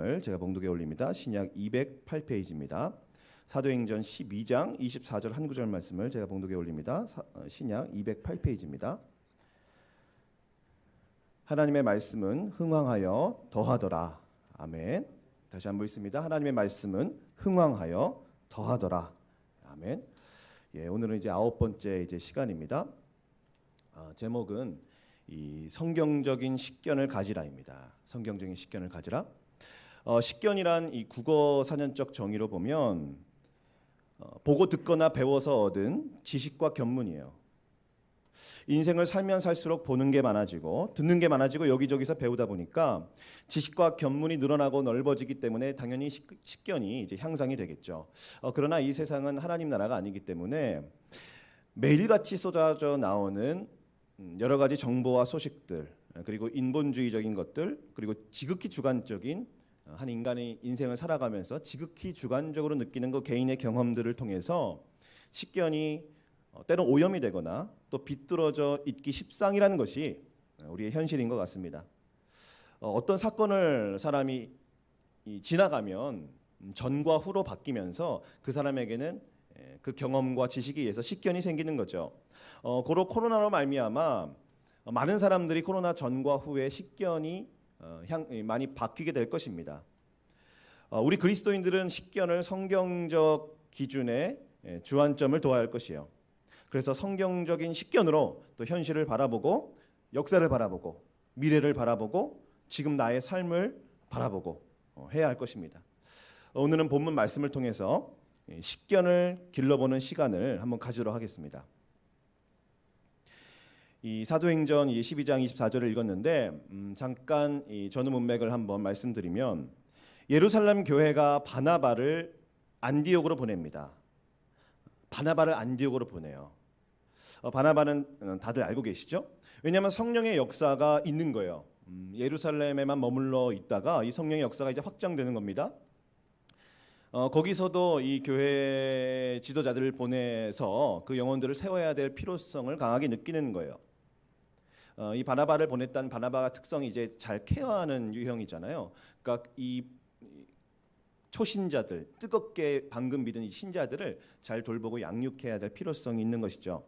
제가 봉독에 올립니다. 신약 208페이지입니다. 사도행전 12장 24절 한 구절 말씀을 제가 봉독에 올립니다. 신약 208페이지입니다. 하나님의 말씀은 흥왕하여 더하더라. 아멘. 다시 한번 읽습니다. 하나님의 말씀은 흥왕하여 더하더라. 아멘. 오늘은 이제 9번째 시간입니다. 제목은 이 성경적인 식견을 가지라입니다. 성경적인 식견을 가지라. 식견이란 이 국어 사전적 정의로 보면 보고 듣거나 배워서 얻은 지식과 견문이에요. 인생을 살면 살수록 보는 게 많아지고 듣는 게 많아지고 여기저기서 배우다 보니까 지식과 견문이 늘어나고 넓어지기 때문에 당연히 식견이 이제 향상이 되겠죠. 그러나 이 세상은 하나님 나라가 아니기 때문에 매일같이 쏟아져 나오는 여러 가지 정보와 소식들, 그리고 인본주의적인 것들, 그리고 지극히 주관적인 한 인간의 인생을 살아가면서 지극히 주관적으로 느끼는 그 개인의 경험들을 통해서 식견이 때론 오염이 되거나 또 비뚤어져 있기 십상이라는 것이 우리의 현실인 것 같습니다. 어떤 사건을 사람이 지나가면 전과 후로 바뀌면서 그 사람에게는 그 경험과 지식에 의해서 식견이 생기는 거죠. 고로 코로나로 말미암아 많은 사람들이 코로나 전과 후에 식견이 많이 바뀌게 될 것입니다. 우리 그리스도인들은 식견을 성경적 기준의 주안점을 둬야 할 것이에요. 그래서 성경적인 식견으로 또 현실을 바라보고 역사를 바라보고 미래를 바라보고 지금 나의 삶을 바라보고 해야 할 것입니다. 오늘은 본문 말씀을 통해서 식견을 길러보는 시간을 한번 가지도록 하겠습니다. 이 사도행전 12장 24절을 읽었는데 잠깐 이 전후 문맥을 한번 말씀드리면 예루살렘 교회가 바나바를 안디옥으로 보냅니다. 바나바를 안디옥으로 보내요. 바나바는 다들 알고 계시죠? 왜냐하면 성령의 역사가 있는 거예요. 예루살렘에만 머물러 있다가 이 성령의 역사가 이제 확장되는 겁니다. 거기서도 이 교회 지도자들을 보내서 그 영혼들을 세워야 될 필요성을 강하게 느끼는 거예요. 이 바나바를 보냈다는 바나바가 특성이 이제 잘 케어하는 유형이잖아요. 그러니까 이 초신자들, 뜨겁게 방금 믿은 이 신자들을 잘 돌보고 양육해야 될 필요성이 있는 것이죠.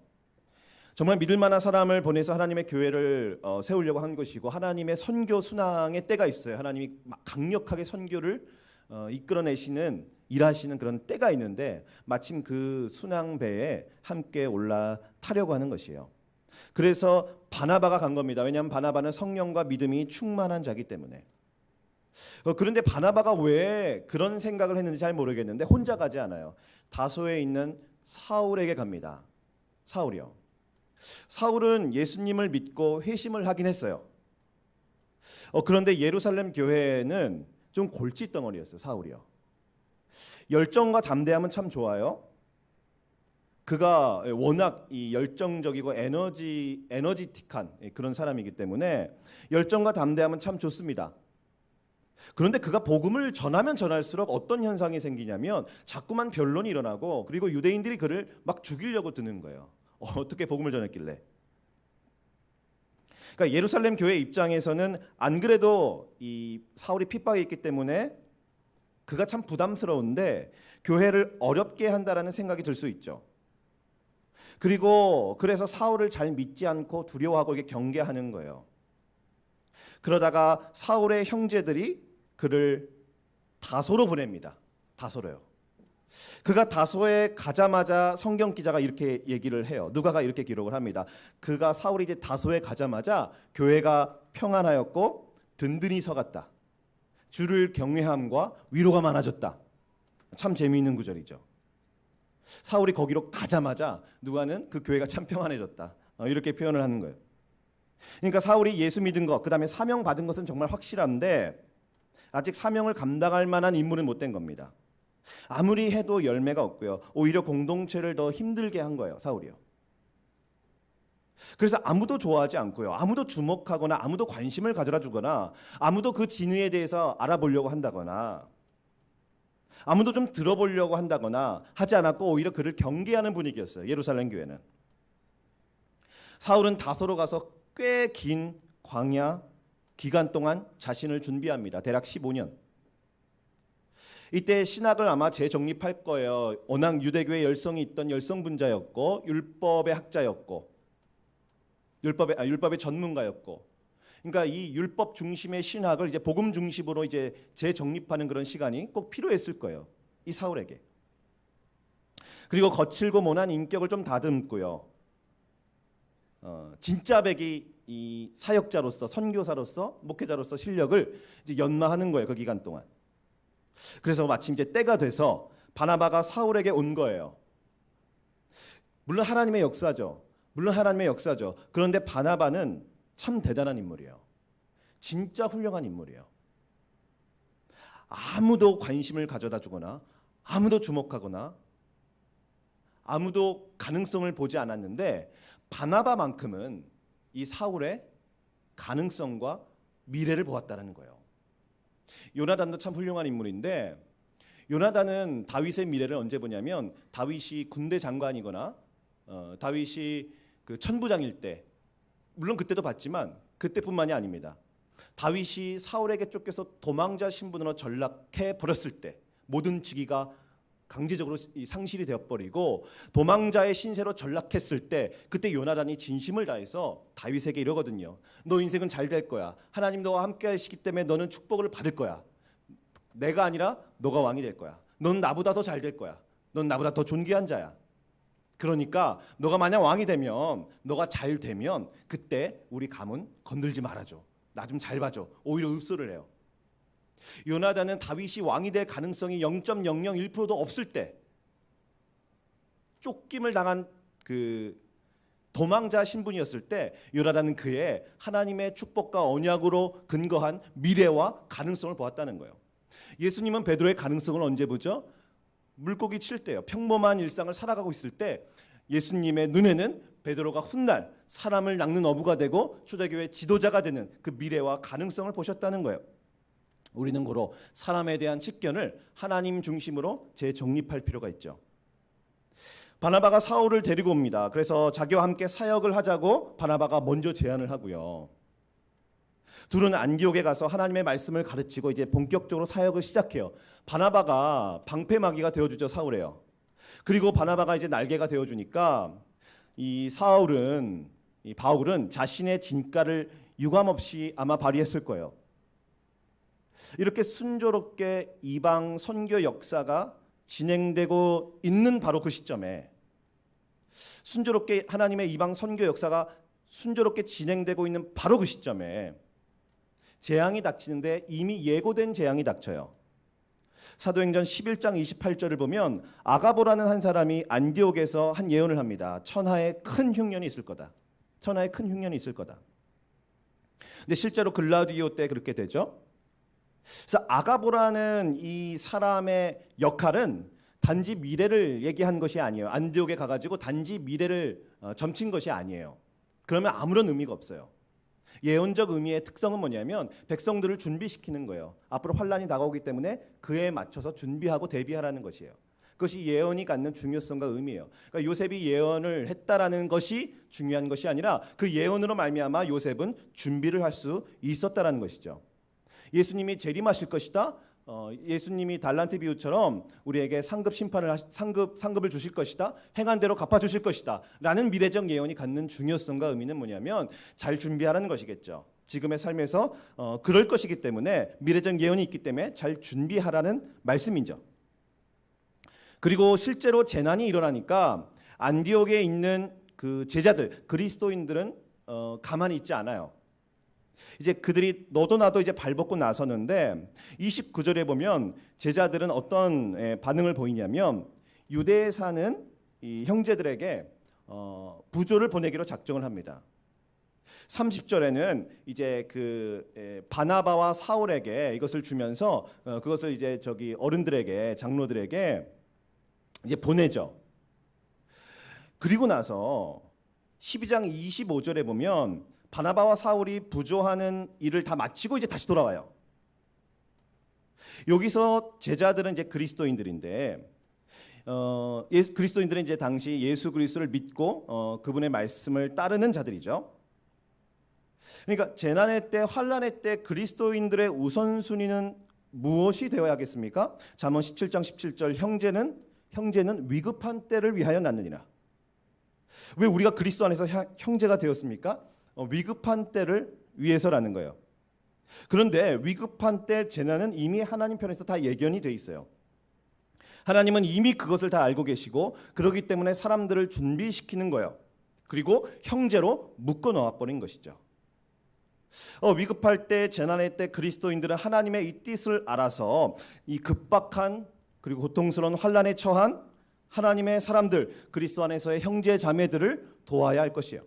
정말 믿을 만한 사람을 보내서 하나님의 교회를 세우려고 한 것이고 하나님의 선교 순항의 때가 있어요. 하나님이 강력하게 선교를 이끌어내시는 일하시는 그런 때가 있는데 마침 그 순항배에 함께 올라타려고 하는 것이에요. 그래서 바나바가 간 겁니다. 왜냐하면 바나바는 성령과 믿음이 충만한 자기 때문에. 그런데 바나바가 왜 그런 생각을 했는지 잘 모르겠는데 혼자 가지 않아요. 다소에 있는 사울에게 갑니다. 사울이요. 사울은 예수님을 믿고 회심을 하긴 했어요. 그런데 예루살렘 교회는 좀 골칫덩어리였어요. 사울이요. 열정과 담대함은 참 좋아요. 그가 워낙 이 열정적이고 에너지틱한 그런 사람이기 때문에 열정과 담대함은 참 좋습니다. 그런데 그가 복음을 전하면 전할수록 어떤 현상이 생기냐면 자꾸만 변론이 일어나고 그리고 유대인들이 그를 막 죽이려고 드는 거예요. 어떻게 복음을 전했길래? 그러니까 예루살렘 교회 입장에서는 안 그래도 이 사울이 핍박이 있기 때문에 그가 참 부담스러운데 교회를 어렵게 한다라는 생각이 들 수 있죠. 그리고 그래서 사울을 잘 믿지 않고 두려워하고 이게 경계하는 거예요. 그러다가 사울의 형제들이 그를 다소로 보냅니다. 다소로요. 그가 다소에 가자마자 성경 기자가 이렇게 얘기를 해요. 누가가 이렇게 기록을 합니다. 그가 사울이 이제 다소에 가자마자 교회가 평안하였고 든든히 서갔다. 주를 경외함과 위로가 많아졌다. 참 재미있는 구절이죠. 사울이 거기로 가자마자 누가는 그 교회가 참 평안해졌다. 이렇게 표현을 하는 거예요. 그러니까 사울이 예수 믿은 것, 그다음에 사명 받은 것은 정말 확실한데 아직 사명을 감당할 만한 인물은 못 된 겁니다. 아무리 해도 열매가 없고요. 오히려 공동체를 더 힘들게 한 거예요. 사울이요. 그래서 아무도 좋아하지 않고요. 아무도 주목하거나 아무도 관심을 가져다 주거나 아무도 그 진위에 대해서 알아보려고 한다거나 아무도 좀 들어보려고 한다거나 하지 않았고 오히려 그를 경계하는 분위기였어요. 예루살렘 교회는. 사울은 다소로 가서 꽤 긴 광야 기간 동안 자신을 준비합니다. 대략 15년. 이때 신학을 아마 재정립할 거예요. 워낙 유대교의 열성이 있던 열성분자였고 율법의 학자였고 율법의 전문가였고, 그러니까 이 율법 중심의 신학을 이제 복음 중심으로 이제 재정립하는 그런 시간이 꼭 필요했을 거예요, 이 사울에게. 그리고 거칠고 모난 인격을 좀 다듬고요. 진짜 백이 이 사역자로서, 선교사로서, 목회자로서 실력을 이제 연마하는 거예요, 그 기간 동안. 그래서 마침 이제 때가 돼서 바나바가 사울에게 온 거예요. 물론 하나님의 역사죠. 그런데 바나바는 참 대단한 인물이에요. 진짜 훌륭한 인물이에요. 아무도 관심을 가져다 주거나 아무도 주목하거나 아무도 가능성을 보지 않았는데 바나바만큼은 이 사울의 가능성과 미래를 보았다는 거예요. 요나단도 참 훌륭한 인물인데, 요나단은 다윗의 미래를 언제 보냐면 다윗이 군대 장관이거나 다윗이 그 천부장일 때, 물론 그때도 봤지만 그때뿐만이 아닙니다. 다윗이 사울에게 쫓겨서 도망자 신분으로 전락해 버렸을 때, 모든 직위가 강제적으로 상실이 되어버리고 도망자의 신세로 전락했을 때, 그때 요나단이 진심을 다해서 다윗에게 이러거든요. 너 인생은 잘 될 거야. 하나님 너와 함께 하시기 때문에 너는 축복을 받을 거야. 내가 아니라 너가 왕이 될 거야. 넌 나보다 더 잘 될 거야. 넌 나보다 더 존귀한 자야. 그러니까 너가 만약 왕이 되면, 너가 잘 되면 그때 우리 가문 건들지 말아줘. 나 좀 잘 봐줘. 오히려 읍소를 해요. 요나단은 다윗이 왕이 될 가능성이 0.001%도 없을 때, 쫓김을 당한 그 도망자 신분이었을 때, 요나단은 그의 하나님의 축복과 언약으로 근거한 미래와 가능성을 보았다는 거예요. 예수님은 베드로의 가능성을 언제 보죠? 물고기 칠 때요. 평범한 일상을 살아가고 있을 때 예수님의 눈에는 베드로가 훗날 사람을 낚는 어부가 되고 초대교회 지도자가 되는 그 미래와 가능성을 보셨다는 거예요. 우리는 고로 사람에 대한 식견을 하나님 중심으로 재정립할 필요가 있죠. 바나바가 사울을 데리고 옵니다. 그래서 자기와 함께 사역을 하자고 바나바가 먼저 제안을 하고요. 둘은 안디옥에 가서 하나님의 말씀을 가르치고 이제 본격적으로 사역을 시작해요. 바나바가 방패막이가 되어주죠, 사울에요. 그리고 바나바가 이제 날개가 되어주니까 이 바울은 자신의 진가를 유감없이 아마 발휘했을 거예요. 이렇게 순조롭게 이방 선교 역사가 진행되고 있는 바로 그 시점에, 순조롭게 하나님의 이방 선교 역사가 순조롭게 진행되고 있는 바로 그 시점에 재앙이 닥치는데 이미 예고된 재앙이 닥쳐요. 사도행전 11장 28절을 보면 아가보라는 한 사람이 안디옥에서 한 예언을 합니다. 천하에 큰 흉년이 있을 거다. 근데 실제로 글라우디오 때 그렇게 되죠. 그래서 아가보라는 이 사람의 역할은 단지 미래를 얘기한 것이 아니에요. 안디옥에 가가지고 단지 미래를 점친 것이 아니에요. 그러면 아무런 의미가 없어요. 예언적 의미의 특성은 뭐냐면 백성들을 준비시키는 거예요. 앞으로 환란이 다가오기 때문에 그에 맞춰서 준비하고 대비하라는 것이에요. 그것이 예언이 갖는 중요성과 의미예요. 그러니까 요셉이 예언을 했다라는 것이 중요한 것이 아니라 그 예언으로 말미암아 요셉은 준비를 할 수 있었다라는 것이죠. 예수님이 재림하실 것이다. 예수님이 달란트 비유처럼 우리에게 상급을 주실 것이다. 행한 대로 갚아 주실 것이다. 라는 미래적 예언이 갖는 중요성과 의미는 뭐냐면 잘 준비하라는 것이겠죠. 지금의 삶에서 그럴 것이기 때문에, 미래적 예언이 있기 때문에 잘 준비하라는 말씀이죠. 그리고 실제로 재난이 일어나니까 안디옥에 있는 그 제자들, 그리스도인들은 가만히 있지 않아요. 이제 그들이 너도 나도 이제 발벗고 나서는데 29절에 보면 제자들은 어떤 반응을 보이냐면 유대에 사는 이 형제들에게 부조를 보내기로 작정을 합니다. 30절에는 이제 그 바나바와 사울에게 이것을 주면서 그것을 이제 어른들에게, 장로들에게 이제 보내죠. 그리고 나서 12장 25절에 보면 바나바와 사울이 부조하는 일을 다 마치고 이제 다시 돌아와요. 여기서 제자들은 이제 그리스도인들인데, 그리스도인들은 이제 당시 예수 그리스도를 믿고 그분의 말씀을 따르는 자들이죠. 그러니까 재난의 때, 환란의 때 그리스도인들의 우선순위는 무엇이 되어야겠습니까? 잠언 17장 17절 형제는 위급한 때를 위하여 낳느니라. 왜 우리가 그리스도 안에서 형제가 되었습니까? 위급한 때를 위해서라는 거예요. 그런데 위급한 때 재난은 이미 하나님 편에서 다 예견이 돼 있어요. 하나님은 이미 그것을 다 알고 계시고 그렇기 때문에 사람들을 준비시키는 거예요. 그리고 형제로 묶어 놓아버린 것이죠. 위급할 때, 재난의 때 그리스도인들은 하나님의 이 뜻을 알아서 이 급박한 그리고 고통스러운 환난에 처한 하나님의 사람들, 그리스도 안에서의 형제 자매들을 도와야 할 것이에요.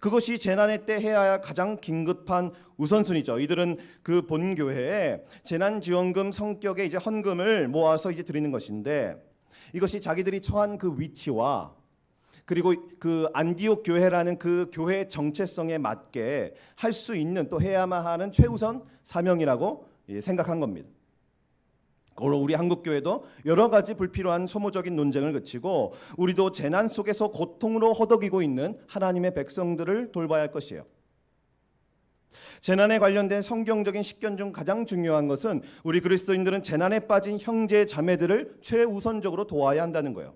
그것이 재난의 때 해야 할 가장 긴급한 우선순위죠. 이들은 그 본교회에 재난지원금 성격의 이제 헌금을 모아서 이제 드리는 것인데, 이것이 자기들이 처한 그 위치와 그리고 그 안디옥 교회라는 그 교회의 정체성에 맞게 할 수 있는, 또 해야만 하는 최우선 사명이라고 생각한 겁니다. 우리 한국교회도 여러 가지 불필요한 소모적인 논쟁을 그치고 우리도 재난 속에서 고통으로 허덕이고 있는 하나님의 백성들을 돌봐야 할 것이에요. 재난에 관련된 성경적인 식견 중 가장 중요한 것은 우리 그리스도인들은 재난에 빠진 형제 자매들을 최우선적으로 도와야 한다는 거예요.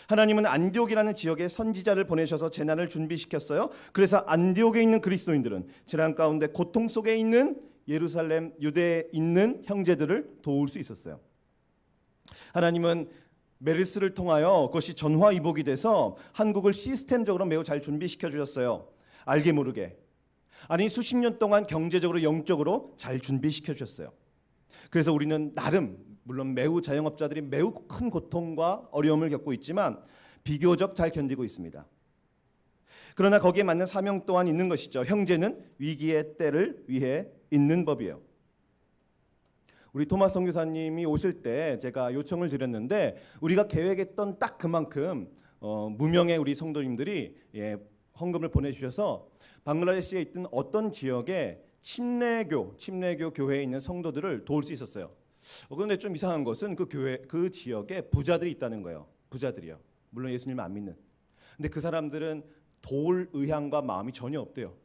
하나님은 안디옥이라는 지역에 선지자를 보내셔서 재난을 준비시켰어요. 그래서 안디옥에 있는 그리스도인들은 재난 가운데 고통 속에 있는 예루살렘, 유대에 있는 형제들을 도울 수 있었어요. 하나님은 메르스를 통하여 그것이 전화위복이 돼서 한국을 시스템적으로 매우 잘 준비시켜 주셨어요. 알게 모르게. 아니 수십 년 동안 경제적으로 영적으로 잘 준비시켜 주셨어요. 그래서 우리는 나름 물론 매우 자영업자들이 매우 큰 고통과 어려움을 겪고 있지만 비교적 잘 견디고 있습니다. 그러나 거기에 맞는 사명 또한 있는 것이죠. 형제는 위기의 때를 위해 있는 법이에요. 우리 토마스 선교사님이 오실 때 제가 요청을 드렸는데 우리가 계획했던 딱 그만큼 무명의 우리 성도님들이 헌금을 보내주셔서 방글라데시에 있던 어떤 지역에 침례교 교회에 있는 성도들을 도울 수 있었어요. 그런데 좀 이상한 것은 그 지역에 부자들이 있다는 거예요. 부자들이요. 물론 예수님을 안 믿는. 근데 그 사람들은 도울 의향과 마음이 전혀 없대요.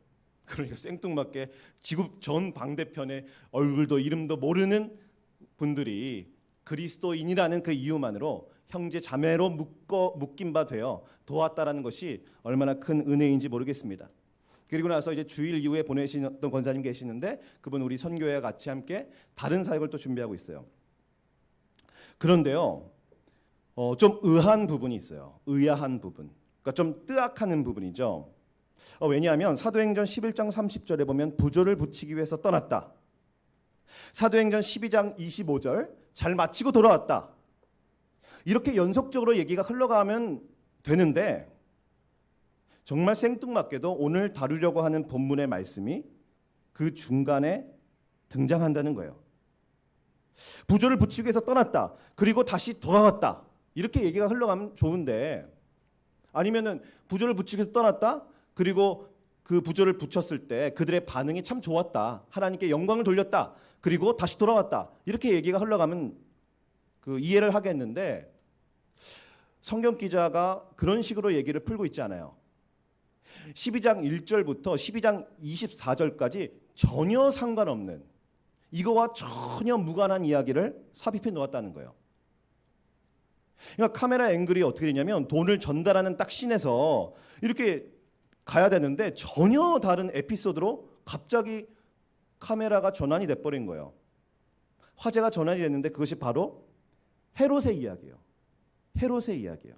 그러니까 생뚱맞게 지구 전 방대편에 얼굴도 이름도 모르는 분들이 그리스도인이라는 그 이유만으로 형제 자매로 묶인 바 되어 도왔다라는 것이 얼마나 큰 은혜인지 모르겠습니다. 그리고 나서 이제 주일 이후에 보내시던 권사님 계시는데 그분 우리 선교회와 같이 함께 다른 사역을 또 준비하고 있어요. 그런데요, 좀 의아한 부분이 있어요. 의아한 부분. 그러니까 좀 뜨악하는 부분이죠. 왜냐하면 사도행전 11장 30절에 보면 부조를 붙이기 위해서 떠났다. 사도행전 12장 25절 잘 마치고 돌아왔다. 이렇게 연속적으로 얘기가 흘러가면 되는데 정말 생뚱맞게도 오늘 다루려고 하는 본문의 말씀이 그 중간에 등장한다는 거예요. 부조를 붙이기 위해서 떠났다. 그리고 다시 돌아왔다. 이렇게 얘기가 흘러가면 좋은데 아니면은 부조를 붙이기 위해서 떠났다. 그리고 그 부조를 붙였을 때 그들의 반응이 참 좋았다. 하나님께 영광을 돌렸다. 그리고 다시 돌아왔다. 이렇게 얘기가 흘러가면 그 이해를 하겠는데 성경 기자가 그런 식으로 얘기를 풀고 있지 않아요. 12장 1절부터 12장 24절까지 전혀 상관없는 이거와 전혀 무관한 이야기를 삽입해 놓았다는 거예요. 그러니까 카메라 앵글이 어떻게 되냐면 돈을 전달하는 딱 씬에서 이렇게 가야 되는데 전혀 다른 에피소드로 갑자기 카메라가 전환이 돼버린 거예요. 화제가 전환이 됐는데 그것이 바로 헤롯의 이야기예요. 헤롯의 이야기예요.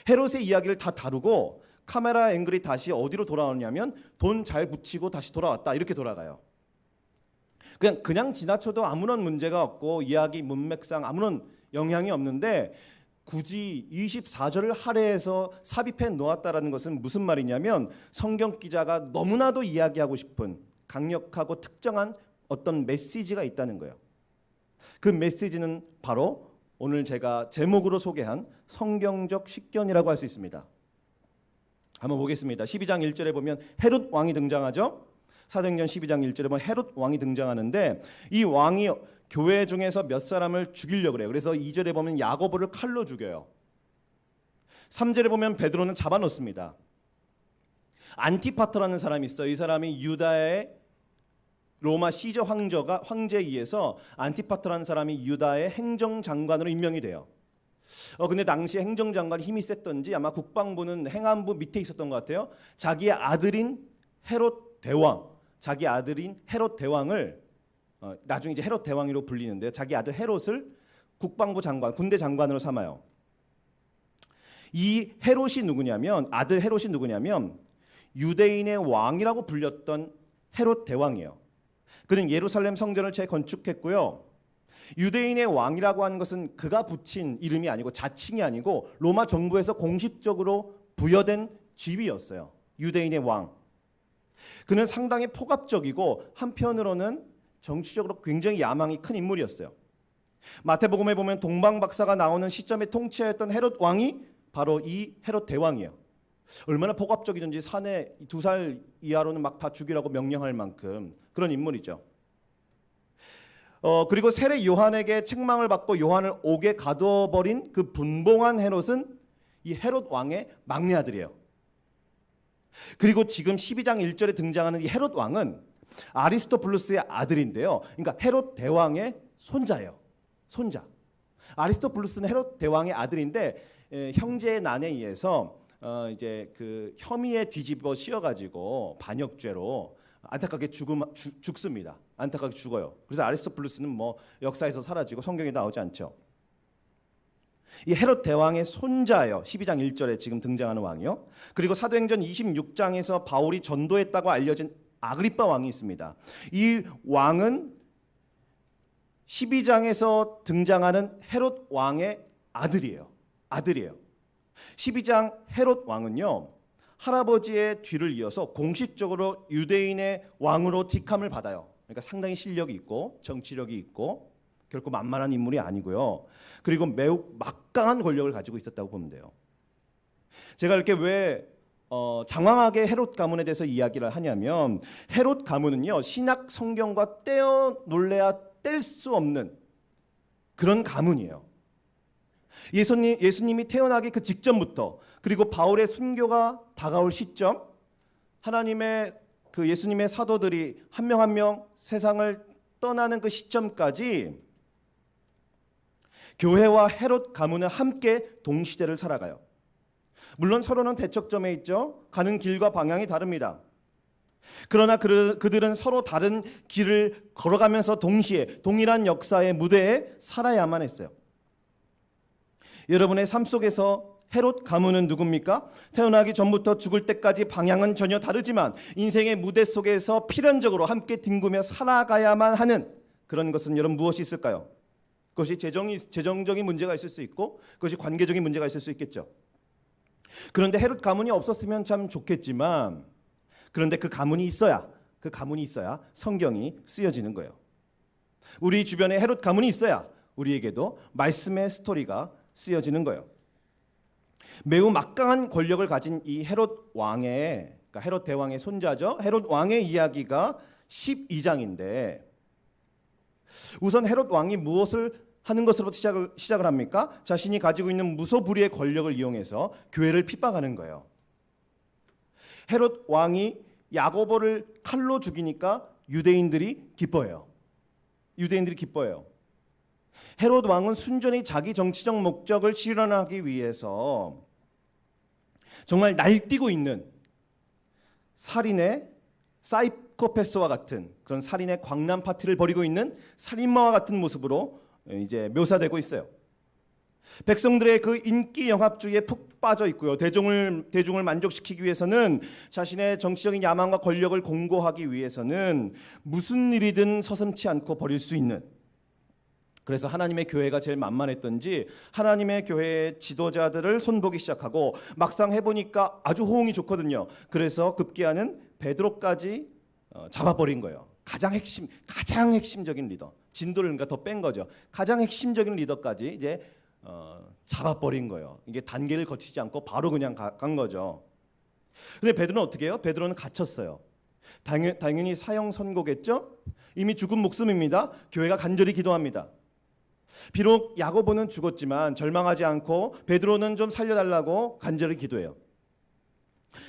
헤롯의 이야기를 다 다루고 카메라 앵글이 다시 어디로 돌아오냐면 돈 잘 붙이고 다시 돌아왔다 이렇게 돌아가요. 그냥 지나쳐도 아무런 문제가 없고 이야기 문맥상 아무런 영향이 없는데 굳이 24절을 할애해서 삽입해 놓았다라는 것은 무슨 말이냐면 성경 기자가 너무나도 이야기하고 싶은 강력하고 특정한 어떤 메시지가 있다는 거예요. 그 메시지는 바로 오늘 제가 제목으로 소개한 성경적 식견이라고 할 수 있습니다. 한번 보겠습니다. 12장 1절에 보면 헤롯 왕이 등장하죠. 사도행전 12장 1절에 보면 헤롯 왕이 등장하는데 이 왕이 교회 중에서 몇 사람을 죽이려고 그래요. 그래서 2절에 보면 야고보를 칼로 죽여요. 3절에 보면 베드로는 잡아놓습니다. 안티파터라는 사람이 있어요. 이 사람이 유다의 로마 시저 황제에 의해서 안티파터라는 사람이 유다의 행정장관으로 임명이 돼요. 근데 당시 행정장관이 힘이 셌던지 아마 국방부는 행안부 밑에 있었던 것 같아요. 자기의 아들인 헤롯 대왕을 나중에 이제 헤롯 대왕으로 불리는데요. 자기 아들 헤롯을 국방부 장관, 군대 장관으로 삼아요. 이 아들 헤롯이 누구냐면 유대인의 왕이라고 불렸던 헤롯 대왕이에요. 그는 예루살렘 성전을 재건축했고요. 유대인의 왕이라고 하는 것은 그가 붙인 이름이 아니고 자칭이 아니고 로마 정부에서 공식적으로 부여된 지위였어요. 유대인의 왕. 그는 상당히 포갑적이고 한편으로는 정치적으로 굉장히 야망이 큰 인물이었어요. 마태복음에 보면 동방박사가 나오는 시점에 통치했던 헤롯 왕이 바로 이 헤롯 대왕이에요. 얼마나 포갑적이든지 사내 2살 이하로는 막 다 죽이라고 명령할 만큼 그런 인물이죠. 그리고 세례 요한에게 책망을 받고 요한을 옥에 가둬버린 그 분봉한 헤롯은 이 헤롯 왕의 막내 아들이에요. 그리고 지금 12장 1절에 등장하는 이 헤롯 왕은 아리스토블루스의 아들인데요. 그러니까 헤롯 대왕의 손자예요. 손자. 아리스토블루스는 헤롯 대왕의 아들인데 형제의 난에 의해서 이제 그 혐의에 뒤집어 씌워가지고 반역죄로 안타깝게 죽습니다. 안타깝게 죽어요. 그래서 아리스토블루스는 뭐 역사에서 사라지고 성경에 나오지 않죠. 이 헤롯 대왕의 손자예요. 12장 1절에 지금 등장하는 왕이요. 그리고 사도행전 26장에서 바울이 전도했다고 알려진 아그리빠 왕이 있습니다. 이 왕은 12장에서 등장하는 헤롯 왕의 아들이에요. 12장 헤롯 왕은요, 할아버지의 뒤를 이어서 공식적으로 유대인의 왕으로 직함을 받아요. 그러니까 상당히 실력이 있고 정치력이 있고 결코 만만한 인물이 아니고요. 그리고 매우 막강한 권력을 가지고 있었다고 보면 돼요. 제가 이렇게 왜 장황하게 헤롯 가문에 대해서 이야기를 하냐면 헤롯 가문은요, 신약 성경과 떼어놀래야 뗄 수 없는 그런 가문이에요. 예수님이 태어나기 그 직전부터 그리고 바울의 순교가 다가올 시점, 하나님의 그 예수님의 사도들이 한 명 한 명 세상을 떠나는 그 시점까지 교회와 헤롯 가문은 함께 동시대를 살아가요. 물론 서로는 대척점에 있죠. 가는 길과 방향이 다릅니다. 그러나 그들은 서로 다른 길을 걸어가면서 동시에 동일한 역사의 무대에 살아야만 했어요. 여러분의 삶 속에서 헤롯 가문은 누굽니까? 태어나기 전부터 죽을 때까지 방향은 전혀 다르지만 인생의 무대 속에서 필연적으로 함께 뒹구며 살아가야만 하는 그런 것은 여러분 무엇이 있을까요? 그것이 재정적인 문제가 있을 수 있고 그것이 관계적인 문제가 있을 수 있겠죠. 그런데 헤롯 가문이 없었으면 참 좋겠지만 그런데 그 가문이 있어야 성경이 쓰여지는 거예요. 우리 주변에 헤롯 가문이 있어야 우리에게도 말씀의 스토리가 쓰여지는 거예요. 매우 막강한 권력을 가진 이 헤롯 왕의, 그러니까 헤롯 대왕의 손자죠. 헤롯 왕의 이야기가 12장인데 우선 헤롯 왕이 무엇을 하는 것으로부터 시작을 합니까? 자신이 가지고 있는 무소불위의 권력을 이용해서 교회를 핍박하는 거예요. 헤롯 왕이 야고보를 칼로 죽이니까 유대인들이 기뻐해요. 헤롯 왕은 순전히 자기 정치적 목적을 실현하기 위해서 정말 날뛰고 있는 살인의 사이코패스와 같은 그런 살인의 광란 파티를 벌이고 있는 살인마와 같은 모습으로 이제 묘사되고 있어요. 백성들의 그 인기 영합주의에 푹 빠져 있고요. 대중을 만족시키기 위해서는 자신의 정치적인 야망과 권력을 공고하기 위해서는 무슨 일이든 서슴지 않고 벌일 수 있는, 그래서 하나님의 교회가 제일 만만했던지 하나님의 교회의 지도자들을 손보기 시작하고 막상 해보니까 아주 호응이 좋거든요. 그래서 급기야는 베드로까지 잡아버린 거예요. 가장 핵심적인 리더, 진도를 그러니까 더 뺀 거죠. 가장 핵심적인 리더까지 이제 잡아버린 거예요. 이게 단계를 거치지 않고 바로 그냥 간 거죠. 근데 베드로는 어떻게 해요? 베드로는 갇혔어요. 당연히 사형 선고겠죠. 이미 죽은 목숨입니다. 교회가 간절히 기도합니다. 비록 야고보는 죽었지만 절망하지 않고 베드로는 좀 살려달라고 간절히 기도해요.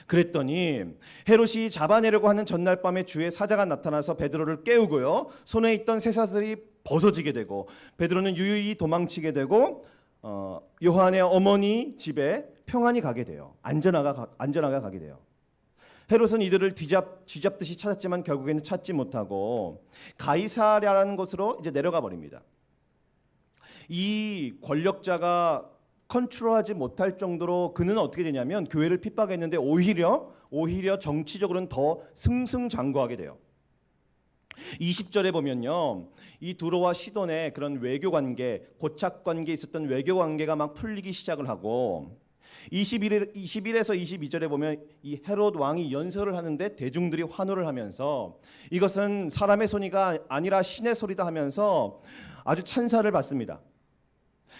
그랬더니 헤롯이 잡아내려고 하는 전날 밤에 주의 사자가 나타나서 베드로를 깨우고요, 손에 있던 쇠사슬이 벗어지게 되고 베드로는 유유히 도망치게 되고 요한의 어머니 집에 평안히 가게 돼요. 안전하게 가게 돼요. 헤롯은 이들을 뒤잡듯이 찾았지만 결국에는 찾지 못하고 가이사랴라는 곳으로 이제 내려가 버립니다. 이 권력자가 컨트롤하지 못할 정도로 그는 어떻게 되냐면 교회를 핍박했는데 오히려 정치적으로는 더 승승장구하게 돼요. 20절에 보면요, 이 두로와 시돈의 그런 외교 관계, 고착 관계에 있었던 외교 관계가 막 풀리기 시작을 하고 21에서 22절에 보면 이 헤롯 왕이 연설을 하는데 대중들이 환호를 하면서 이것은 사람의 소리가 아니라 신의 소리다 하면서 아주 찬사를 받습니다.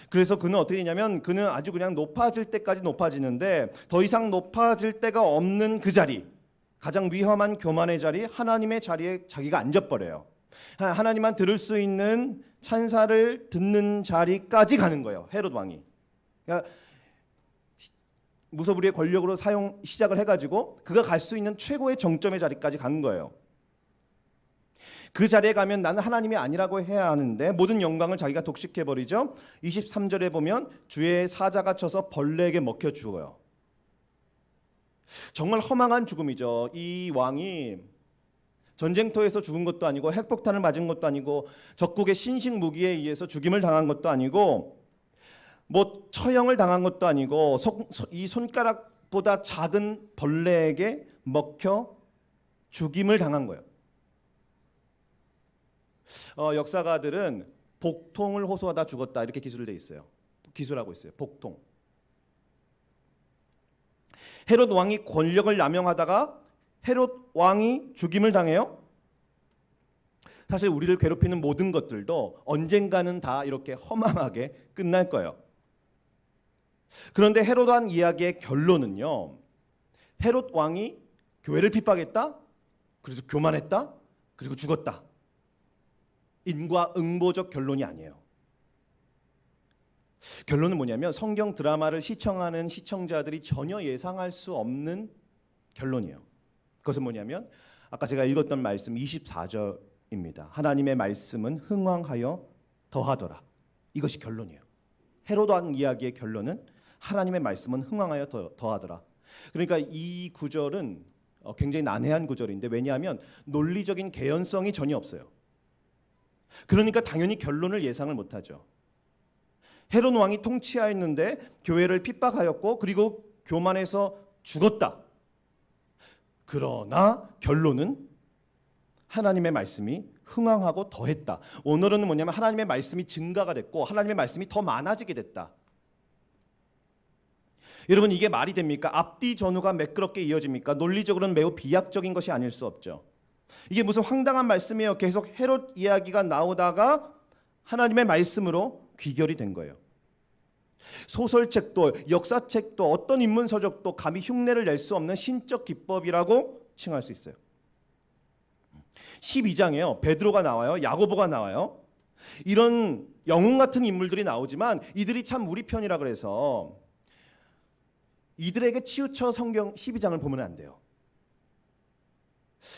그래서 그는 어떻게 되냐면 그는 아주 그냥 높아질 때까지 높아지는데 더 이상 높아질 데가 없는 그 자리, 가장 위험한 교만의 자리, 하나님의 자리에 자기가 앉아버려요. 하나님만 들을 수 있는 찬사를 듣는 자리까지 가는 거예요, 헤롯 왕이. 그러니까 무소불위의 권력으로 시작을 해가지고 그가 갈 수 있는 최고의 정점의 자리까지 간 거예요. 그 자리에 가면 나는 하나님이 아니라고 해야 하는데 모든 영광을 자기가 독식해버리죠. 23절에 보면 주의 사자가 쳐서 벌레에게 먹혀 죽어요. 정말 허망한 죽음이죠. 이 왕이 전쟁터에서 죽은 것도 아니고 핵폭탄을 맞은 것도 아니고 적국의 신식 무기에 의해서 죽임을 당한 것도 아니고 뭐 처형을 당한 것도 아니고 이 손가락보다 작은 벌레에게 먹혀 죽임을 당한 거예요. 역사가들은 복통을 호소하다 죽었다 이렇게 기술돼 있어요. 기술하고 있어요. 복통. 헤롯 왕이 권력을 남용하다가 헤롯 왕이 죽임을 당해요. 사실 우리를 괴롭히는 모든 것들도 언젠가는 다 이렇게 허망하게 끝날 거예요. 그런데 헤롯 왕 이야기의 결론은요, 헤롯 왕이 교회를 핍박했다, 그래서 교만했다, 그리고 죽었다. 인과응보적 결론이 아니에요. 결론은 뭐냐면 성경 드라마를 시청하는 시청자들이 전혀 예상할 수 없는 결론이에요. 그것은 뭐냐면 아까 제가 읽었던 말씀 24절입니다. 하나님의 말씀은 흥왕하여 더하더라. 이것이 결론이에요. 헤롯 왕 이야기의 결론은 하나님의 말씀은 흥왕하여 더하더라. 그러니까 이 구절은 굉장히 난해한 구절인데 왜냐하면 논리적인 개연성이 전혀 없어요. 그러니까 당연히 결론을 예상을 못하죠. 헤롯 왕이 통치하였는데 교회를 핍박하였고 그리고 교만해서 죽었다. 그러나 결론은 하나님의 말씀이 흥왕하고 더했다. 오늘은 뭐냐면 하나님의 말씀이 증가가 됐고 하나님의 말씀이 더 많아지게 됐다. 여러분 이게 말이 됩니까? 앞뒤 전후가 매끄럽게 이어집니까? 논리적으로는 매우 비약적인 것이 아닐 수 없죠. 이게 무슨 황당한 말씀이에요. 계속 헤롯 이야기가 나오다가 하나님의 말씀으로 귀결이 된 거예요. 소설책도 역사책도 어떤 인문서적도 감히 흉내를 낼 수 없는 신적 기법이라고 칭할 수 있어요. 12장에요. 베드로가 나와요. 야고보가 나와요. 이런 영웅 같은 인물들이 나오지만 이들이 참 우리 편이라 그래서 이들에게 치우쳐 성경 12장을 보면 안 돼요.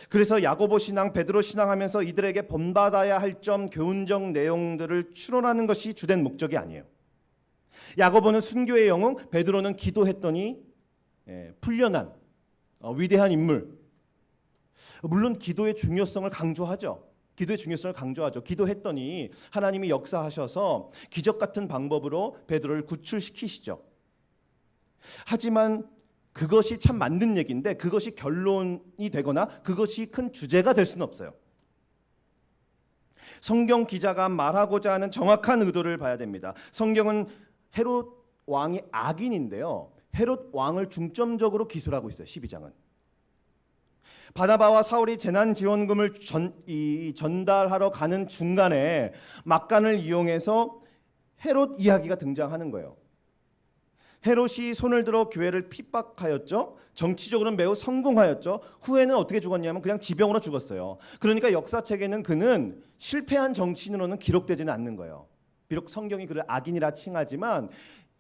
그래서 야고보 신앙, 베드로 신앙 하면서 이들에게 본받아야 할 점, 교훈적 내용들을 추론하는 것이 주된 목적이 아니에요. 야고보는 순교의 영웅, 베드로는 기도했더니 풀려난 위대한 인물. 물론 기도의 중요성을 강조하죠. 기도했더니 하나님이 역사하셔서 기적 같은 방법으로 베드로를 구출시키시죠. 하지만 그것이 참 맞는 얘기인데 그것이 결론이 되거나 그것이 큰 주제가 될 수는 없어요. 성경 기자가 말하고자 하는 정확한 의도를 봐야 됩니다. 성경은 헤롯 왕이 악인인데요. 헤롯 왕을 중점적으로 기술하고 있어요. 12장은. 바나바와 사울이 재난지원금을 전달하러 가는 중간에 막간을 이용해서 헤롯 이야기가 등장하는 거예요. 헤롯이 손을 들어 교회를 핍박하였죠. 정치적으로는 매우 성공하였죠. 후에는 어떻게 죽었냐면 그냥 지병으로 죽었어요. 그러니까 역사책에는 그는 실패한 정치인으로는 기록되지는 않는 거예요. 비록 성경이 그를 악인이라 칭하지만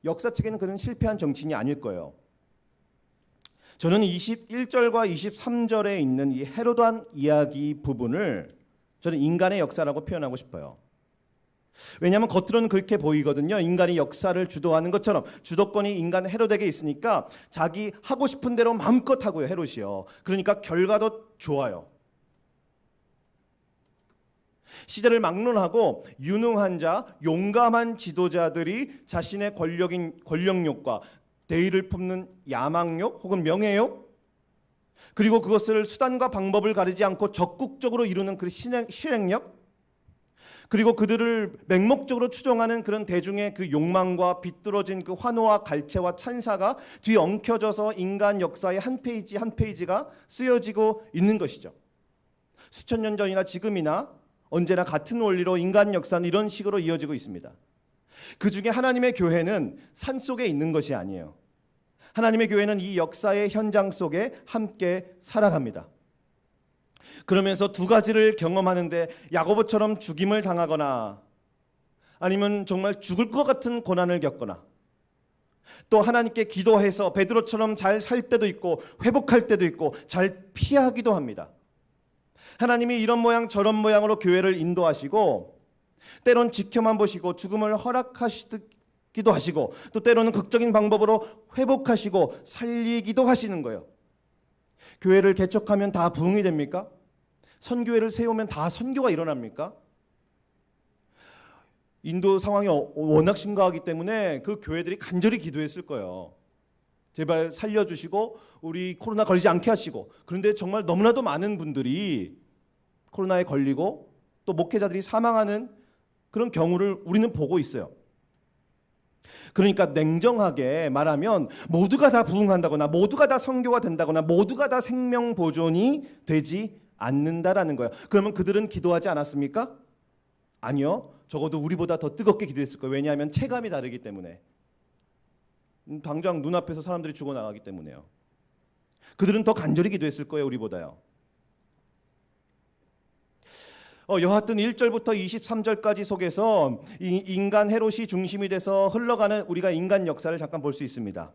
역사책에는 그는 실패한 정치인이 아닐 거예요. 저는 21절과 23절에 있는 이 헤로단 이야기 부분을 저는 인간의 역사라고 표현하고 싶어요. 왜냐하면 겉으로는 그렇게 보이거든요. 인간이 역사를 주도하는 것처럼 주도권이 인간 헤롯에게 있으니까 자기 하고 싶은 대로 마음껏 하고요. 헤롯이요. 그러니까 결과도 좋아요. 시대를 막론하고 유능한 자, 용감한 지도자들이 자신의 권력욕과 대의를 품는 야망욕 혹은 명예욕, 그리고 그것을 수단과 방법을 가리지 않고 적극적으로 이루는 그 실행력, 그리고 그들을 맹목적으로 추종하는 그런 대중의 그 욕망과 비뚤어진 그 환호와 갈채와 찬사가 뒤에 엉켜져서 인간 역사의 한 페이지 한 페이지가 쓰여지고 있는 것이죠. 수천 년 전이나 지금이나 언제나 같은 원리로 인간 역사는 이런 식으로 이어지고 있습니다. 그 중에 하나님의 교회는 산속에 있는 것이 아니에요. 하나님의 교회는 이 역사의 현장 속에 함께 살아갑니다. 그러면서 두 가지를 경험하는데 야고보처럼 죽임을 당하거나 아니면 정말 죽을 것 같은 고난을 겪거나 또 하나님께 기도해서 베드로처럼 잘 살 때도 있고 회복할 때도 있고 잘 피하기도 합니다. 하나님이 이런 모양 저런 모양으로 교회를 인도하시고 때론 지켜만 보시고 죽음을 허락하시기도 하시고 또 때로는 극적인 방법으로 회복하시고 살리기도 하시는 거예요. 교회를 개척하면 다 부흥이 됩니까? 선교회를 세우면 다 선교가 일어납니까? 인도 상황이 워낙 심각하기 때문에 그 교회들이 간절히 기도했을 거예요. 제발 살려주시고 우리 코로나 걸리지 않게 하시고. 그런데 정말 너무나도 많은 분들이 코로나에 걸리고 또 목회자들이 사망하는 그런 경우를 우리는 보고 있어요. 그러니까 냉정하게 말하면 모두가 다 부흥한다거나 모두가 다 선교가 된다거나 모두가 다 생명 보존이 되지 않는다라는 거예요. 그러면 그들은 기도하지 않았습니까? 아니요. 적어도 우리보다 더 뜨겁게 기도했을 거예요. 왜냐하면 체감이 다르기 때문에. 당장 눈앞에서 사람들이 죽어나가기 때문에요. 그들은 더 간절히 기도했을 거예요. 우리보다요. 여하튼 1절부터 23절까지 속에서 이 인간 헤롯이 중심이 돼서 흘러가는 우리가 인간 역사를 잠깐 볼 수 있습니다.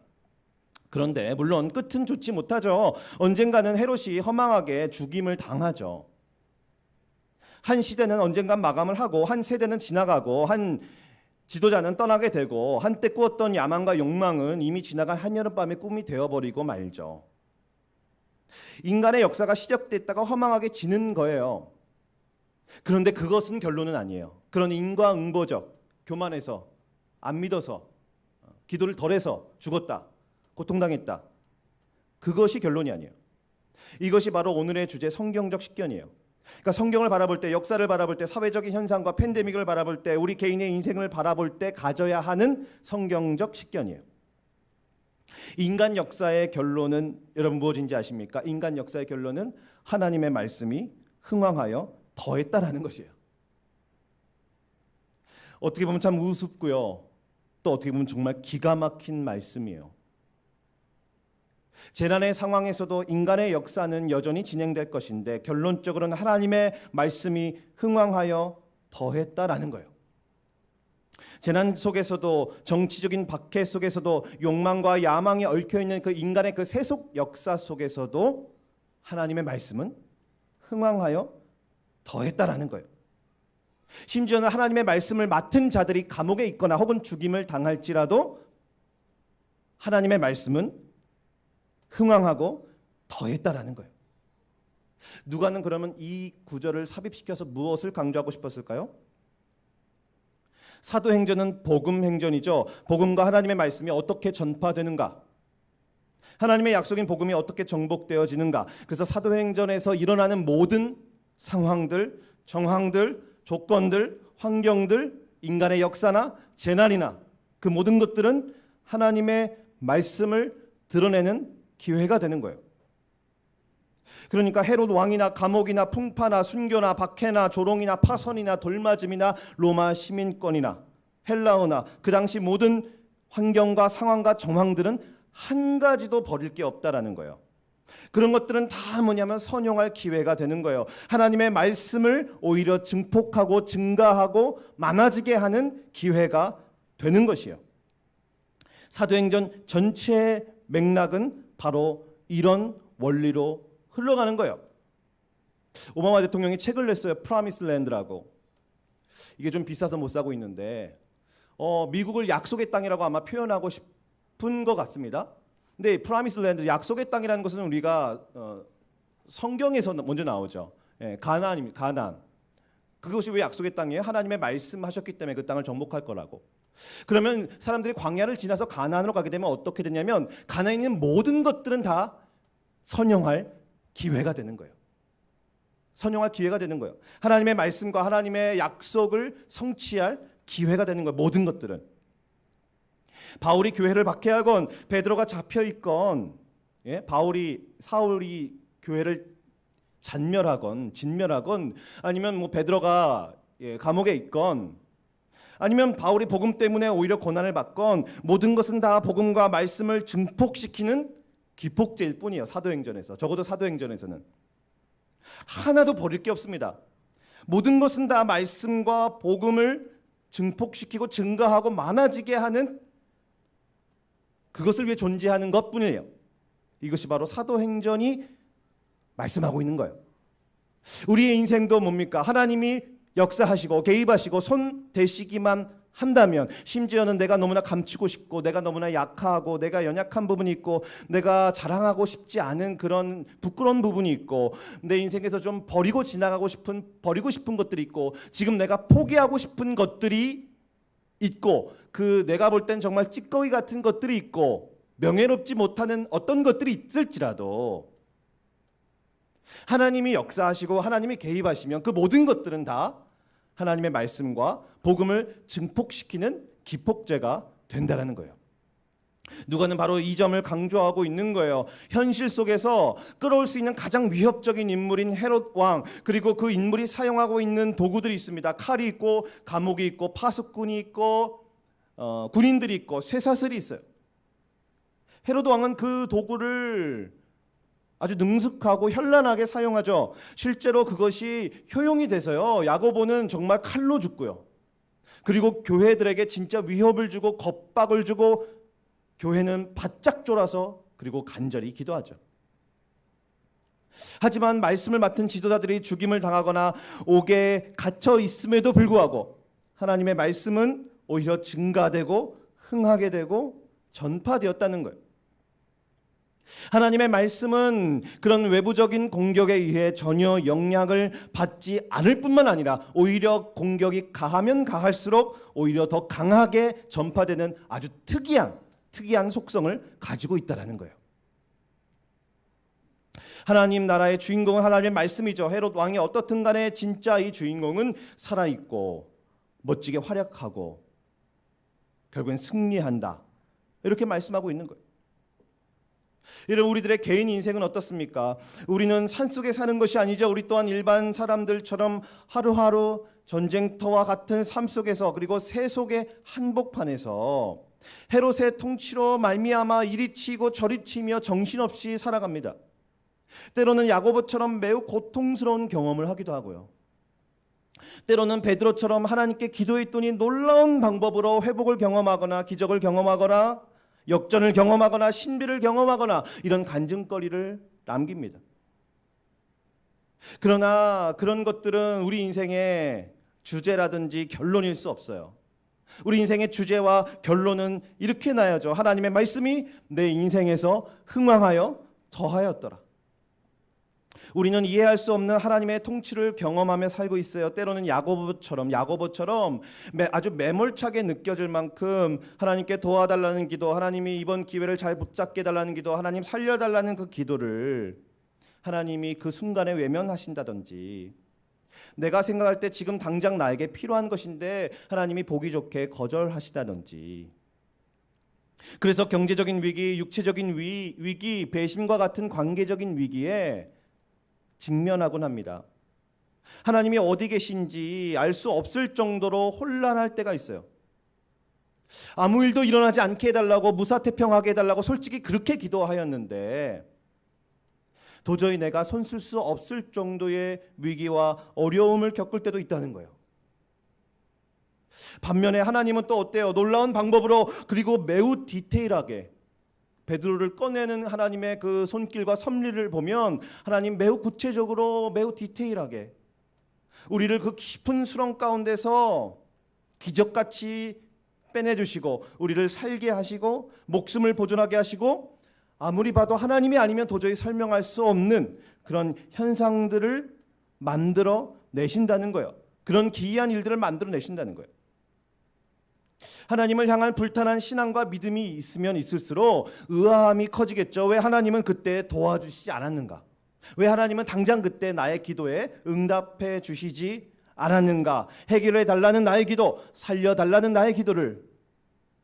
그런데 물론 끝은 좋지 못하죠. 언젠가는 헤롯이 허망하게 죽임을 당하죠. 한 시대는 언젠간 마감을 하고 한 세대는 지나가고 한 지도자는 떠나게 되고 한때 꾸었던 야망과 욕망은 이미 지나간 한여름밤의 꿈이 되어버리고 말죠. 인간의 역사가 시작됐다가 허망하게 지는 거예요. 그런데 그것은 결론은 아니에요. 그런 인과응보적 교만해서 안 믿어서 기도를 덜해서 죽었다, 고통당했다, 그것이 결론이 아니에요. 이것이 바로 오늘의 주제 성경적 식견이에요. 그러니까 성경을 바라볼 때, 역사를 바라볼 때, 사회적인 현상과 팬데믹을 바라볼 때, 우리 개인의 인생을 바라볼 때 가져야 하는 성경적 식견이에요. 인간 역사의 결론은 여러분 무엇인지 아십니까? 인간 역사의 결론은 하나님의 말씀이 흥왕하여 더했다라는 것이에요. 어떻게 보면 참 우습고요. 또 어떻게 보면 정말 기가 막힌 말씀이에요. 재난의 상황에서도 인간의 역사는 여전히 진행될 것인데 결론적으로는 하나님의 말씀이 흥왕하여 더했다라는 거예요. 재난 속에서도 정치적인 박해 속에서도 욕망과 야망이 얽혀있는 그 인간의 그 세속 역사 속에서도 하나님의 말씀은 흥왕하여 더했다라는 거예요. 심지어는 하나님의 말씀을 맡은 자들이 감옥에 있거나 혹은 죽임을 당할지라도 하나님의 말씀은 흥왕하고 더했다라는 거예요. 누가는 그러면 이 구절을 삽입시켜서 무엇을 강조하고 싶었을까요? 사도행전은 복음행전이죠. 복음과 하나님의 말씀이 어떻게 전파되는가? 하나님의 약속인 복음이 어떻게 정복되어지는가? 그래서 사도행전에서 일어나는 모든 상황들, 정황들, 조건들, 환경들, 인간의 역사나 재난이나 그 모든 것들은 하나님의 말씀을 드러내는 기회가 되는 거예요. 그러니까 헤롯 왕이나 감옥이나 풍파나 순교나 박해나 조롱이나 파선이나 돌맞음이나 로마 시민권이나 헬라어나 그 당시 모든 환경과 상황과 정황들은 한 가지도 버릴 게 없다라는 거예요. 그런 것들은 다 뭐냐면 선용할 기회가 되는 거예요. 하나님의 말씀을 오히려 증폭하고 증가하고 많아지게 하는 기회가 되는 것이에요. 사도행전 전체의 맥락은 바로 이런 원리로 흘러가는 거예요. 오바마 대통령이 책을 냈어요. 프라미스 랜드라고. 이게 좀 비싸서 못 사고 있는데 미국을 약속의 땅이라고 아마 표현하고 싶은 것 같습니다. 근데 프라미스 랜드, 약속의 땅이라는 것은 우리가 성경에서 먼저 나오죠. 가나안입니다. 가나안. 그것이 왜 약속의 땅이에요? 하나님의 말씀하셨기 때문에 그 땅을 정복할 거라고. 그러면 사람들이 광야를 지나서 가나안으로 가게 되면 어떻게 되냐면 가나안에 있는 모든 것들은 다 선용할 기회가 되는 거예요. 선용할 기회가 되는 거예요. 하나님의 말씀과 하나님의 약속을 성취할 기회가 되는 거예요. 모든 것들은. 바울이 교회를 박해하건 베드로가 잡혀 있건, 사울이 교회를 진멸하건 아니면 뭐 베드로가 감옥에 있건 아니면 바울이 복음 때문에 오히려 고난을 받건 모든 것은 다 복음과 말씀을 증폭시키는 기폭제일 뿐이에요. 사도행전에서. 적어도 사도행전에서는 하나도 버릴 게 없습니다. 모든 것은 다 말씀과 복음을 증폭시키고 증가하고 많아지게 하는, 그것을 위해 존재하는 것뿐이에요. 이것이 바로 사도행전이 말씀하고 있는 거예요. 우리의 인생도 뭡니까? 하나님이 역사하시고 개입하시고 손 대시기만 한다면, 심지어는 내가 너무나 감추고 싶고 내가 너무나 약하고 내가 연약한 부분이 있고 내가 자랑하고 싶지 않은 그런 부끄러운 부분이 있고 내 인생에서 좀 버리고 싶은 것들이 있고 지금 내가 포기하고 싶은 것들이 있고 그 내가 볼 땐 정말 찌꺼기 같은 것들이 있고 명예롭지 못하는 어떤 것들이 있을지라도 하나님이 역사하시고 하나님이 개입하시면 그 모든 것들은 다 하나님의 말씀과 복음을 증폭시키는 기폭제가 된다는 거예요. 누가는 바로 이 점을 강조하고 있는 거예요. 현실 속에서 끌어올 수 있는 가장 위협적인 인물인 헤롯 왕, 그리고 그 인물이 사용하고 있는 도구들이 있습니다. 칼이 있고 감옥이 있고 파수꾼이 있고 군인들이 있고 쇠사슬이 있어요. 헤롯 왕은 그 도구를 아주 능숙하고 현란하게 사용하죠. 실제로 그것이 효용이 돼서요. 야고보는 정말 칼로 죽고요. 그리고 교회들에게 진짜 위협을 주고 겁박을 주고 교회는 바짝 졸아서 그리고 간절히 기도하죠. 하지만 말씀을 맡은 지도자들이 죽임을 당하거나 옥에 갇혀 있음에도 불구하고 하나님의 말씀은 오히려 증가되고 흥하게 되고 전파되었다는 거예요. 하나님의 말씀은 그런 외부적인 공격에 의해 전혀 영향을 받지 않을 뿐만 아니라 오히려 공격이 가하면 가할수록 오히려 더 강하게 전파되는 아주 특이한 속성을 가지고 있다는 거예요. 하나님 나라의 주인공은 하나님의 말씀이죠. 헤롯 왕이 어떻든 간에 진짜 이 주인공은 살아있고 멋지게 활약하고 결국엔 승리한다. 이렇게 말씀하고 있는 거예요. 이런 우리들의 개인 인생은 어떻습니까? 우리는 산속에 사는 것이 아니죠. 우리 또한 일반 사람들처럼 하루하루 전쟁터와 같은 삶 속에서 그리고 세속의 한복판에서 헤롯의 통치로 말미암아 이리 치고 저리 치며 정신없이 살아갑니다. 때로는 야고보처럼 매우 고통스러운 경험을 하기도 하고요. 때로는 베드로처럼 하나님께 기도했더니 놀라운 방법으로 회복을 경험하거나 기적을 경험하거나 역전을 경험하거나 신비를 경험하거나 이런 간증거리를 남깁니다. 그러나 그런 것들은 우리 인생의 주제라든지 결론일 수 없어요. 우리 인생의 주제와 결론은 이렇게 나야죠. 하나님의 말씀이 내 인생에서 흥왕하여 더하였더라. 우리는 이해할 수 없는 하나님의 통치를 경험하며 살고 있어요. 때로는 야고보처럼 아주 매몰차게 느껴질 만큼 하나님께 도와달라는 기도, 하나님이 이번 기회를 잘 붙잡게 해달라는 기도, 하나님 살려달라는 그 기도를 하나님이 그 순간에 외면하신다든지, 내가 생각할 때 지금 당장 나에게 필요한 것인데 하나님이 보기 좋게 거절하시다든지, 그래서 경제적인 위기, 육체적인 위기, 배신과 같은 관계적인 위기에 직면하곤 합니다. 하나님이 어디 계신지 알 수 없을 정도로 혼란할 때가 있어요. 아무 일도 일어나지 않게 해달라고, 무사태평하게 해달라고 솔직히 그렇게 기도하였는데 도저히 내가 손쓸 수 없을 정도의 위기와 어려움을 겪을 때도 있다는 거예요. 반면에 하나님은 또 어때요? 놀라운 방법으로 그리고 매우 디테일하게 베드로를 꺼내는 하나님의 그 손길과 섭리를 보면 하나님 매우 구체적으로 매우 디테일하게 우리를 그 깊은 수렁 가운데서 기적같이 빼내주시고 우리를 살게 하시고 목숨을 보존하게 하시고 아무리 봐도 하나님이 아니면 도저히 설명할 수 없는 그런 현상들을 만들어 내신다는 거예요. 그런 기이한 일들을 만들어 내신다는 거예요. 하나님을 향한 불탄한 신앙과 믿음이 있으면 있을수록 의아함이 커지겠죠. 왜 하나님은 그때 도와주시지 않았는가? 왜 하나님은 당장 그때 나의 기도에 응답해 주시지 않았는가? 해결해 달라는 나의 기도, 살려 달라는 나의 기도를,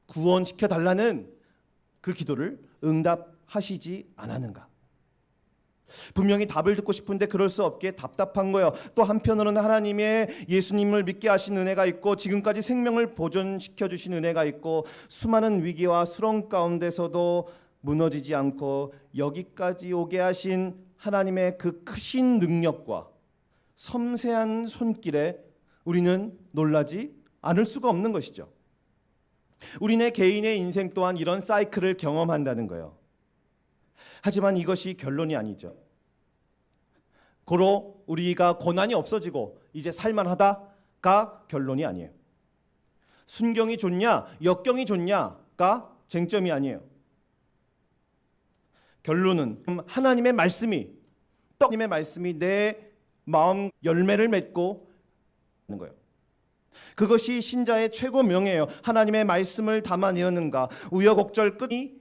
구원시켜 달라는 그 기도를 응답하시지 않았는가? 분명히 답을 듣고 싶은데 그럴 수 없기에 답답한 거예요. 또 한편으로는 하나님의 예수님을 믿게 하신 은혜가 있고 지금까지 생명을 보존시켜 주신 은혜가 있고 수많은 위기와 수렁 가운데서도 무너지지 않고 여기까지 오게 하신 하나님의 그 크신 능력과 섬세한 손길에 우리는 놀라지 않을 수가 없는 것이죠. 우리네 개인의 인생 또한 이런 사이클을 경험한다는 거예요. 하지만 이것이 결론이 아니죠. 고로 우리가 고난이 없어지고 이제 살만하다가 결론이 아니에요. 순경이 좋냐 역경이 좋냐가 쟁점이 아니에요. 결론은 하나님의 말씀이 내 마음 열매를 맺고 하는 거예요. 그것이 신자의 최고 명예예요. 하나님의 말씀을 담아내었는가. 우여곡절 끝이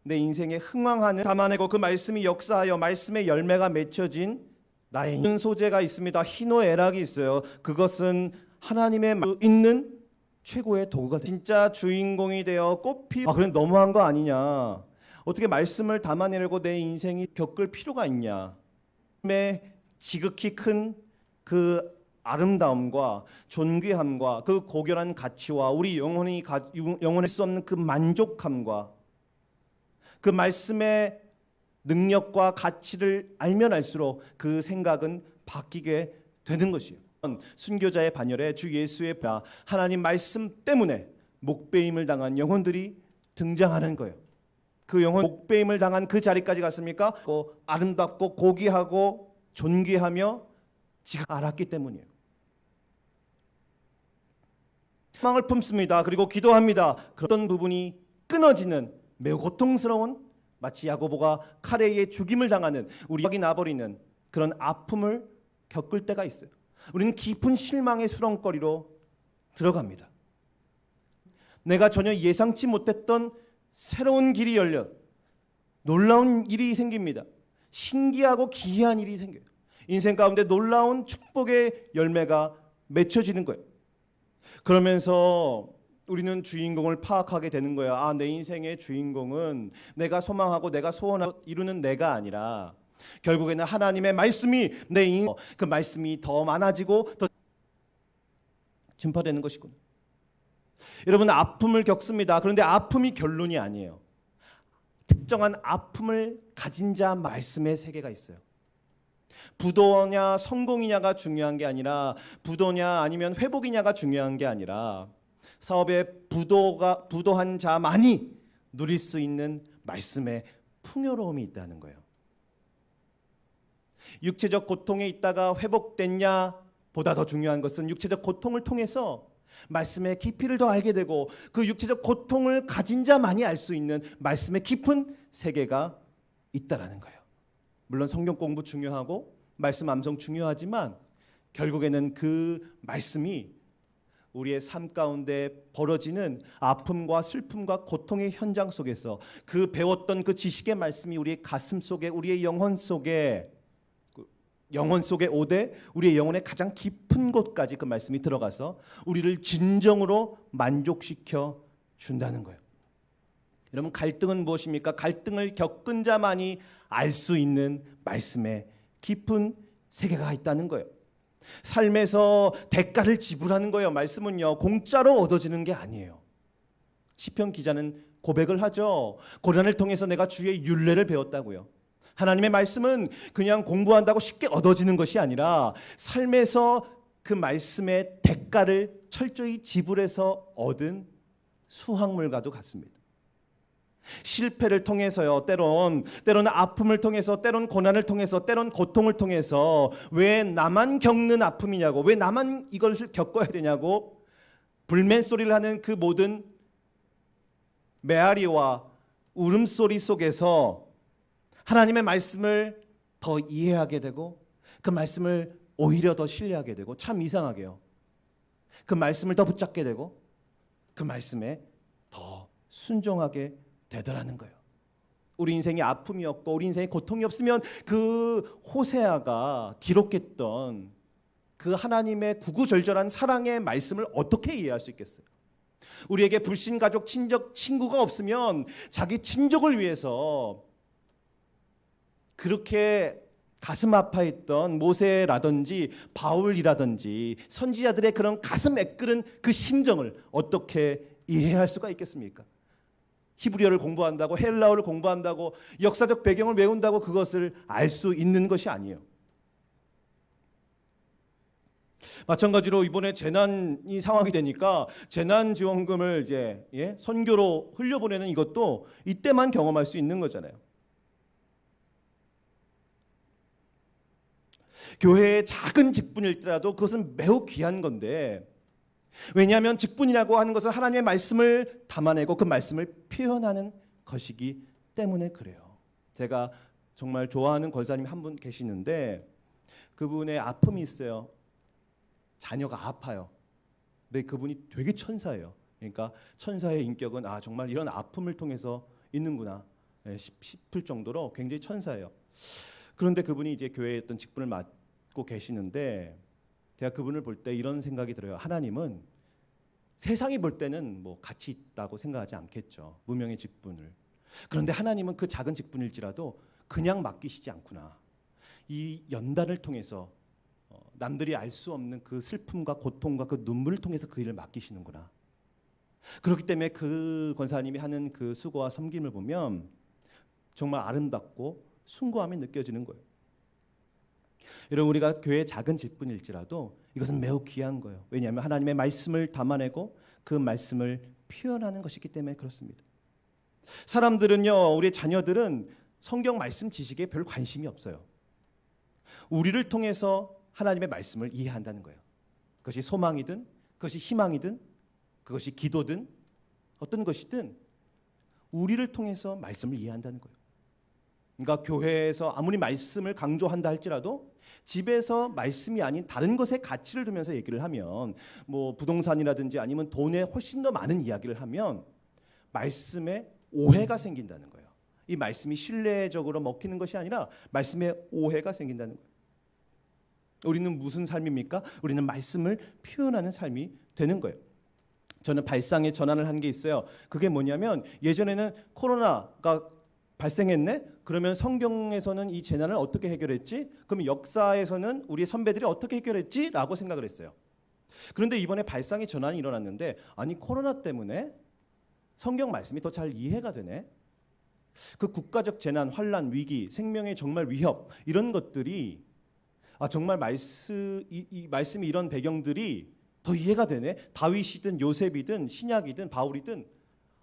내 인생에 흥황하는 담아내고 그 말씀이 역사하여 말씀의 열매가 맺혀진 나의 소재가 있습니다. 희노애락이 있어요. 그것은 하나님의 있는 최고의 도구가 돼요. 진짜 주인공이 되어 꽃피 그래 너무한 거 아니냐. 어떻게 말씀을 담아내려고 내 인생이 겪을 필요가 있냐. 지극히 큰 그 아름다움과 존귀함과 그 고결한 가치와 우리 영원할 수 없는 그 만족함과 그 말씀의 능력과 가치를 알면 알수록 그 생각은 바뀌게 되는 것이에요. 순교자의 반열에 주 예수의 하나님 말씀 때문에 목배임을 당한 영혼들이 등장하는 거예요. 그 영혼 목배임을 당한 그 자리까지 갔습니까? 아름답고 고귀하고 존귀하며 지금 알았기 때문이에요. 희망을 품습니다. 그리고 기도합니다. 그런 부분이 끊어지는 매우 고통스러운 마치 야고보가 칼에 의해 죽임을 당하는 우리 여기 나버리는 그런 아픔을 겪을 때가 있어요. 우리는 깊은 실망의 수렁거리로 들어갑니다. 내가 전혀 예상치 못했던 새로운 길이 열려 놀라운 일이 생깁니다. 신기하고 기이한 일이 생겨요. 인생 가운데 놀라운 축복의 열매가 맺혀지는 거예요. 그러면서 우리는 주인공을 파악하게 되는 거예요. 내 인생의 주인공은 내가 소망하고 내가 소원하고 이루는 내가 아니라 결국에는 하나님의 말씀이 그 말씀이 더 많아지고 더 증파되는 것이군요. 여러분 아픔을 겪습니다. 그런데 아픔이 결론이 아니에요. 특정한 아픔을 가진 자 말씀의 세계가 있어요. 부도냐 성공이냐가 중요한 게 아니라 부도냐 아니면 회복이냐가 중요한 게 아니라 사업에 부도한 자만이 누릴 수 있는 말씀의 풍요로움이 있다는 거예요. 육체적 고통에 있다가 회복됐냐 보다 더 중요한 것은 육체적 고통을 통해서 말씀의 깊이를 더 알게 되고 그 육체적 고통을 가진 자만이 알 수 있는 말씀의 깊은 세계가 있다라는 거예요. 물론 성경 공부 중요하고 말씀 암송 중요하지만 결국에는 그 말씀이 우리의 삶 가운데 벌어지는 아픔과 슬픔과 고통의 현장 속에서 그 배웠던 그 지식의 말씀이 우리의 가슴 속에 우리의 영혼 속에 오되 우리의 영혼의 가장 깊은 곳까지 그 말씀이 들어가서 우리를 진정으로 만족시켜 준다는 거예요. 여러분 갈등은 무엇입니까? 갈등을 겪은 자만이 알 수 있는 말씀의 깊은 세계가 있다는 거예요. 삶에서 대가를 지불하는 거예요. 말씀은요 공짜로 얻어지는 게 아니에요. 시편 기자는 고백을 하죠. 고난을 통해서 내가 주의 율례를 배웠다고요. 하나님의 말씀은 그냥 공부한다고 쉽게 얻어지는 것이 아니라 삶에서 그 말씀의 대가를 철저히 지불해서 얻은 수확물과도 같습니다. 실패를 통해서요, 때론 아픔을 통해서, 때론 고난을 통해서, 때론 고통을 통해서 왜 나만 겪는 아픔이냐고, 왜 나만 이것을 겪어야 되냐고 불맨소리를 하는 그 모든 메아리와 울음소리 속에서 하나님의 말씀을 더 이해하게 되고 그 말씀을 오히려 더 신뢰하게 되고, 참 이상하게요, 그 말씀을 더 붙잡게 되고 그 말씀에 더 순종하게 되더라는 거예요. 우리 인생이 아픔이었고 우리 인생이 고통이 없으면 그 호세아가 기록했던 그 하나님의 구구절절한 사랑의 말씀을 어떻게 이해할 수 있겠어요? 우리에게 불신 가족, 친족, 친구가 없으면 자기 친족을 위해서 그렇게 가슴 아파했던 모세라든지 바울이라든지 선지자들의 그런 가슴 애끓은 그 심정을 어떻게 이해할 수가 있겠습니까? 히브리어를 공부한다고, 헬라어를 공부한다고, 역사적 배경을 외운다고 그것을 알 수 있는 것이 아니에요. 마찬가지로 이번에 재난이 상황이 되니까 재난지원금을 이제 선교로 흘려보내는 이것도 이때만 경험할 수 있는 거잖아요. 교회의 작은 직분일지라도 그것은 매우 귀한 건데, 왜냐하면 직분이라고 하는 것은 하나님의 말씀을 담아내고 그 말씀을 표현하는 것이기 때문에 그래요. 제가 정말 좋아하는 권사님이 한 분 계시는데 그분의 아픔이 있어요. 자녀가 아파요. 근데 그분이 되게 천사예요. 그러니까 천사의 인격은 정말 이런 아픔을 통해서 있는구나 싶을 정도로 굉장히 천사예요. 그런데 그분이 이제 교회에 어떤 직분을 맡고 계시는데 제가 그분을 볼 때 이런 생각이 들어요. 하나님은 세상이 볼 때는 뭐 가치 있다고 생각하지 않겠죠, 무명의 직분을. 그런데 하나님은 그 작은 직분일지라도 그냥 맡기시지 않구나. 이 연단을 통해서 남들이 알 수 없는 그 슬픔과 고통과 그 눈물을 통해서 그 일을 맡기시는구나. 그렇기 때문에 그 권사님이 하는 그 수고와 섬김을 보면 정말 아름답고 숭고함이 느껴지는 거예요. 여러분, 우리가 교회의 작은 직분일지라도 이것은 매우 귀한 거예요. 왜냐하면 하나님의 말씀을 담아내고 그 말씀을 표현하는 것이기 때문에 그렇습니다. 사람들은요, 우리 자녀들은 성경 말씀 지식에 별 관심이 없어요. 우리를 통해서 하나님의 말씀을 이해한다는 거예요. 그것이 소망이든 그것이 희망이든 그것이 기도든 어떤 것이든 우리를 통해서 말씀을 이해한다는 거예요. 그러니까 교회에서 아무리 말씀을 강조한다 할지라도 집에서 말씀이 아닌 다른 것에 가치를 두면서 얘기를 하면, 뭐 부동산이라든지 아니면 돈에 훨씬 더 많은 이야기를 하면 말씀에 오해가 생긴다는 거예요. 이 말씀이 신뢰적으로 먹히는 것이 아니라 말씀에 오해가 생긴다는 거예요. 우리는 무슨 삶입니까? 우리는 말씀을 표현하는 삶이 되는 거예요. 저는 발상의 전환을 한 게 있어요. 그게 뭐냐면, 예전에는 코로나가 발생했네? 그러면 성경에서는 이 재난을 어떻게 해결했지? 그럼 역사에서는 우리의 선배들이 어떻게 해결했지? 라고 생각을 했어요. 그런데 이번에 발상의 전환이 일어났는데, 아니 코로나 때문에 성경 말씀이 더 잘 이해가 되네. 그 국가적 재난, 환란, 위기, 생명의 정말 위협, 이런 것들이 정말 이 말씀이 이런 배경들이 더 이해가 되네. 다윗이든 요셉이든 신약이든 바울이든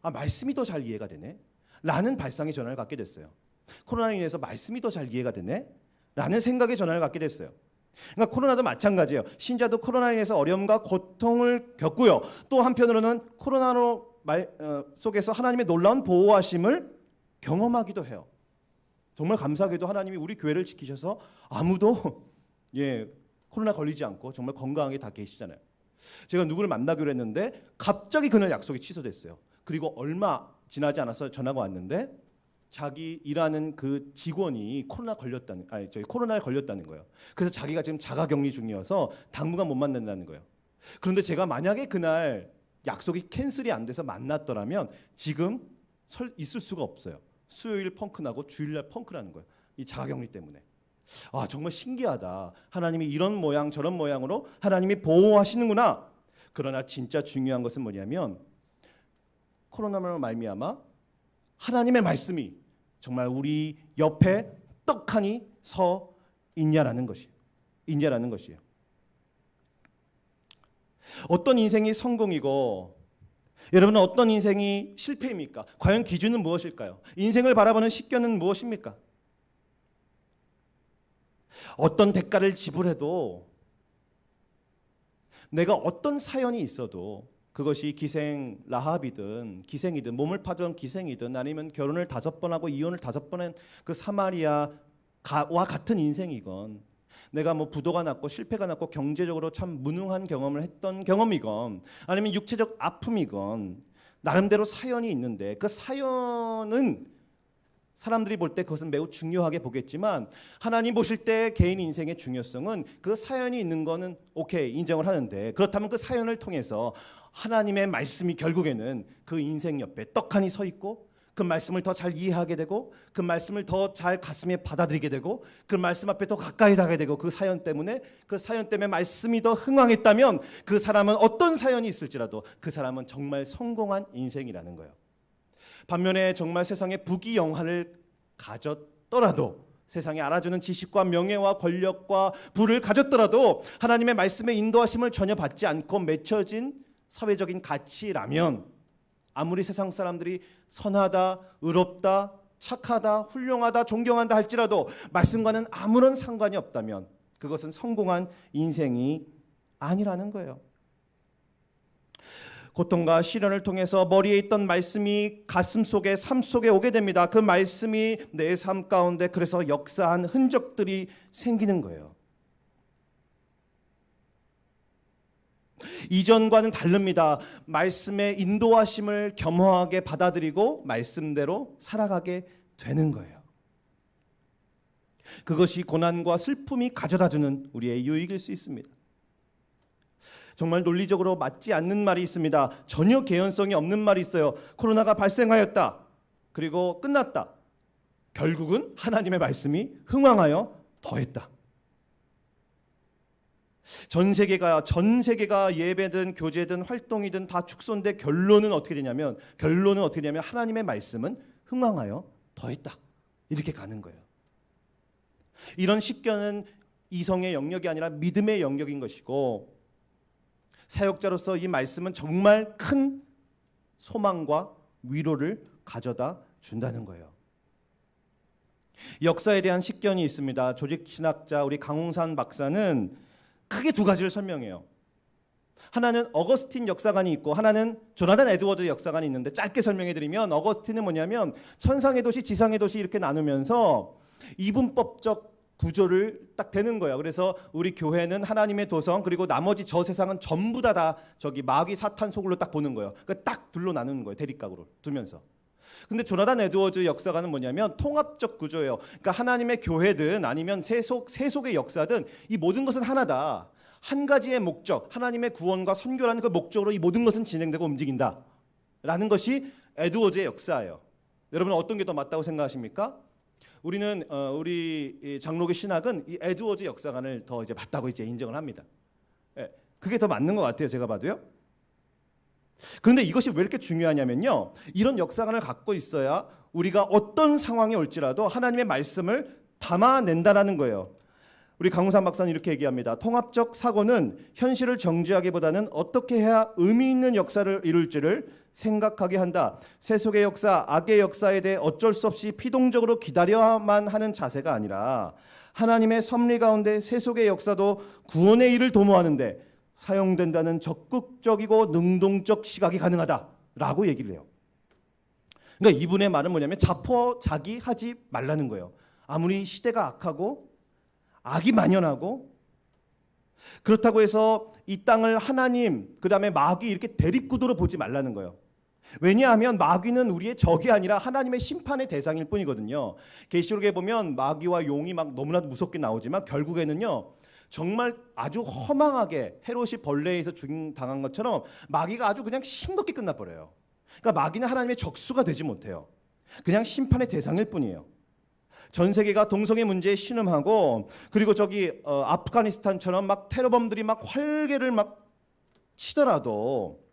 말씀이 더 잘 이해가 되네 라는 발상의 전환을 갖게 됐어요. 코로나로 인해서 말씀이 더 잘 이해가 되네 라는 생각의 전환을 갖게 됐어요. 그러니까 코로나도 마찬가지예요. 신자도 코로나로 인해서 어려움과 고통을 겪고요, 또 한편으로는 코로나로 속에서 하나님의 놀라운 보호하심을 경험하기도 해요. 정말 감사하게도 하나님이 우리 교회를 지키셔서 아무도 코로나 걸리지 않고 정말 건강하게 다 계시잖아요. 제가 누구를 만나기로 했는데 갑자기 그날 약속이 취소됐어요. 그리고 얼마 지나지 않아서 전화가 왔는데 자기 일하는 그 직원이 코로나에 걸렸다는 거예요. 그래서 자기가 지금 자가격리 중이어서 당분간 못 만난다는 거예요. 그런데 제가 만약에 그날 약속이 캔슬이 안 돼서 만났더라면 지금 있을 수가 없어요. 수요일 펑크나고 주일날 펑크나는 거예요. 이 자가격리 때문에. 정말 신기하다. 하나님이 이런 모양 저런 모양으로 하나님이 보호하시는구나. 그러나 진짜 중요한 것은 뭐냐면, 코로나로 말미암아 하나님의 말씀이 정말 우리 옆에 떡하니 서 있냐라는 것이에요. 어떤 인생이 성공이고 여러분은 어떤 인생이 실패입니까? 과연 기준은 무엇일까요? 인생을 바라보는 식견은 무엇입니까? 어떤 대가를 지불해도, 내가 어떤 사연이 있어도, 그것이 기생 라합이든 기생이든, 몸을 파던 기생이든, 아니면 결혼을 5번 하고 이혼을 5번 한 그 사마리아와 같은 인생이건, 내가 뭐 부도가 났고 실패가 났고 경제적으로 참 무능한 경험을 했던 경험이건, 아니면 육체적 아픔이건, 나름대로 사연이 있는데, 그 사연은 사람들이 볼 때 그것은 매우 중요하게 보겠지만, 하나님 보실 때 개인 인생의 중요성은 그 사연이 있는 거는 오케이, 인정을 하는데, 그렇다면 그 사연을 통해서 하나님의 말씀이 결국에는 그 인생 옆에 떡하니 서 있고, 그 말씀을 더 잘 이해하게 되고, 그 말씀을 더 잘 가슴에 받아들이게 되고, 그 말씀 앞에 더 가까이 가게 되고, 그 사연 때문에 말씀이 더 흥왕했다면, 그 사람은 어떤 사연이 있을지라도 그 사람은 정말 성공한 인생이라는 거예요. 반면에 정말 세상에 부귀영화를 가졌더라도, 세상에 알아주는 지식과 명예와 권력과 부를 가졌더라도, 하나님의 말씀의 인도하심을 전혀 받지 않고 맺혀진 사회적인 가치라면, 아무리 세상 사람들이 선하다, 의롭다, 착하다, 훌륭하다, 존경한다 할지라도 말씀과는 아무런 상관이 없다면 그것은 성공한 인생이 아니라는 거예요. 고통과 시련을 통해서 머리에 있던 말씀이 가슴 속에, 삶 속에 오게 됩니다. 그 말씀이 내 삶 가운데 그래서 역사한 흔적들이 생기는 거예요. 이전과는 다릅니다. 말씀의 인도하심을 겸허하게 받아들이고 말씀대로 살아가게 되는 거예요. 그것이 고난과 슬픔이 가져다주는 우리의 유익일 수 있습니다. 정말 논리적으로 맞지 않는 말이 있습니다. 전혀 개연성이 없는 말이 있어요. 코로나가 발생하였다. 그리고 끝났다. 결국은 하나님의 말씀이 흥왕하여 더했다. 전 세계가 예배든 교제든 활동이든 다 축소인데 결론은 어떻게 되냐면 하나님의 말씀은 흥왕하여 더했다. 이렇게 가는 거예요. 이런 식견은 이성의 영역이 아니라 믿음의 영역인 것이고, 사역자로서 이 말씀은 정말 큰 소망과 위로를 가져다 준다는 거예요. 역사에 대한 식견이 있습니다. 조직신학자 우리 강홍산 박사는 크게 2가지를 설명해요. 하나는 어거스틴 역사관이 있고 하나는 조나단 에드워드 역사관이 있는데, 짧게 설명해 드리면 어거스틴은 뭐냐면 천상의 도시, 지상의 도시 이렇게 나누면서 이분법적 구조를 딱 되는 거예요. 그래서 우리 교회는 하나님의 도성, 그리고 나머지 저 세상은 전부 다 저기 마귀 사탄 속으로 딱 보는 거예요. 그러니까 딱 둘로 나누는 거예요. 대립각으로 두면서. 근데 조나단 에드워즈 역사관은 뭐냐면 통합적 구조예요. 그러니까 하나님의 교회든 아니면 세속의 역사든 이 모든 것은 하나다. 한 가지의 목적, 하나님의 구원과 선교라는 그 목적으로 이 모든 것은 진행되고 움직인다 라는 것이 에드워즈의 역사예요. 여러분 어떤 게 더 맞다고 생각하십니까? 우리 장로교 신학은 이 에드워즈 역사관을 더 이제 맞다고 이제 인정을 합니다. 그게 더 맞는 것 같아요. 제가 봐도요. 그런데 이것이 왜 이렇게 중요하냐면요, 이런 역사관을 갖고 있어야 우리가 어떤 상황이 올지라도 하나님의 말씀을 담아낸다라는 거예요. 우리 강우산 박사는 이렇게 얘기합니다. 통합적 사고는 현실을 정죄하기보다는 어떻게 해야 의미 있는 역사를 이룰지를 생각하게 한다. 세속의 역사, 악의 역사에 대해 어쩔 수 없이 피동적으로 기다려야만 하는 자세가 아니라 하나님의 섭리 가운데 세속의 역사도 구원의 일을 도모하는데 사용된다는 적극적이고 능동적 시각이 가능하다라고 얘기를 해요. 그러니까 이분의 말은 뭐냐면 자포자기하지 말라는 거예요. 아무리 시대가 악하고 악이 만연하고 그렇다고 해서 이 땅을 하나님 그다음에 마귀 이렇게 대립구도로 보지 말라는 거예요. 왜냐하면 마귀는 우리의 적이 아니라 하나님의 심판의 대상일 뿐이거든요. 계시록에 보면 마귀와 용이 막 너무나도 무섭게 나오지만 결국에는요, 정말 아주 허망하게 헤롯이 벌레에서 당한 것처럼 마귀가 아주 그냥 싱겁게 끝나버려요. 그러니까 마귀는 하나님의 적수가 되지 못해요. 그냥 심판의 대상일 뿐이에요. 전 세계가 동성애 문제에 신음하고, 그리고 아프가니스탄처럼 막 테러범들이 막 활개를 막 치더라도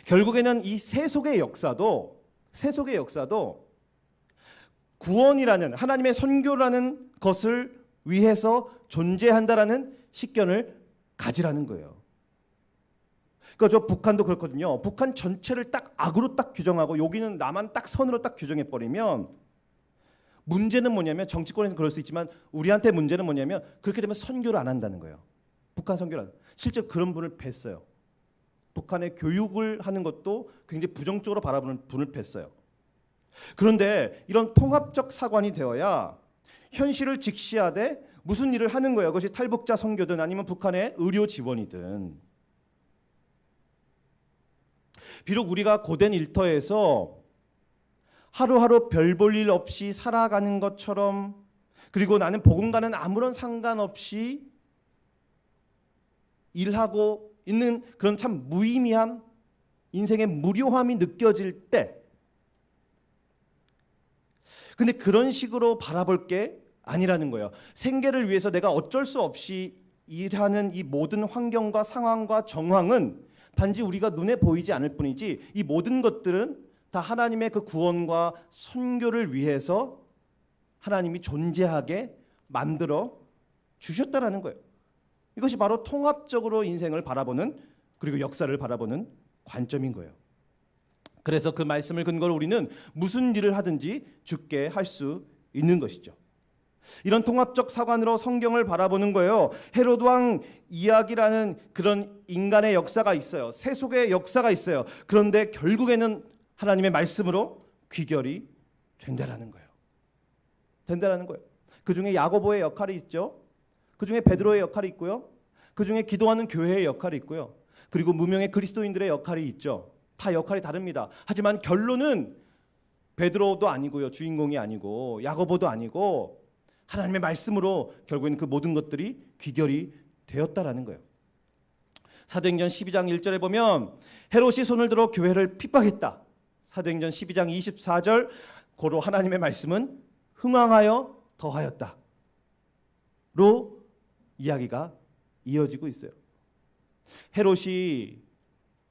결국에는 이 세속의 역사도 구원이라는 하나님의 선교라는 것을 위해서 존재한다라는 식견을 가지라는 거예요. 그러니까 저 북한도 그렇거든요. 북한 전체를 딱 악으로 딱 규정하고 여기는 나만 딱 선으로 딱 규정해 버리면 문제는 뭐냐면 정치권에서는 그럴 수 있지만 우리한테 문제는 뭐냐면 그렇게 되면 선교를 안 한다는 거예요. 북한 선교를 실제로 그런 분을 뵀어요. 북한의 교육을 하는 것도 굉장히 부정적으로 바라보는 분을 뵀어요. 그런데 이런 통합적 사관이 되어야 현실을 직시하되 무슨 일을 하는 거예요. 그것이 탈북자 선교든 아니면 북한의 의료 지원이든. 비록 우리가 고된 일터에서 하루하루 별 볼 일 없이 살아가는 것처럼, 그리고 나는 복음과는 아무런 상관없이 일하고 있는 그런 참 무의미함, 인생의 무료함이 느껴질 때, 근데 그런 식으로 바라볼 게 아니라는 거예요. 생계를 위해서 내가 어쩔 수 없이 일하는 이 모든 환경과 상황과 정황은 단지 우리가 눈에 보이지 않을 뿐이지, 이 모든 것들은 다 하나님의 그 구원과 선교를 위해서 하나님이 존재하게 만들어 주셨다라는 거예요. 이것이 바로 통합적으로 인생을 바라보는, 그리고 역사를 바라보는 관점인 거예요. 그래서 그 말씀을 근거로 우리는 무슨 일을 하든지 주께 할 수 있는 것이죠. 이런 통합적 사관으로 성경을 바라보는 거예요. 헤로드 왕 이야기라는 그런 인간의 역사가 있어요. 세속의 역사가 있어요. 그런데 결국에는 하나님의 말씀으로 귀결이 된다라는 거예요. 된다라는 거예요. 그 중에 야고보의 역할이 있죠. 그 중에 베드로의 역할이 있고요. 그 중에 기도하는 교회의 역할이 있고요. 그리고 무명의 그리스도인들의 역할이 있죠. 다 역할이 다릅니다. 하지만 결론은 베드로도 아니고요. 주인공이 아니고 야고보도 아니고 하나님의 말씀으로 결국에는 그 모든 것들이 귀결이 되었다라는 거예요. 사도행전 12장 1절에 보면 헤롯이 손을 들어 교회를 핍박했다. 사도행전 12장 24절 고로 하나님의 말씀은 흥왕하여 더하였다. 로 이야기가 이어지고 있어요. 헤롯이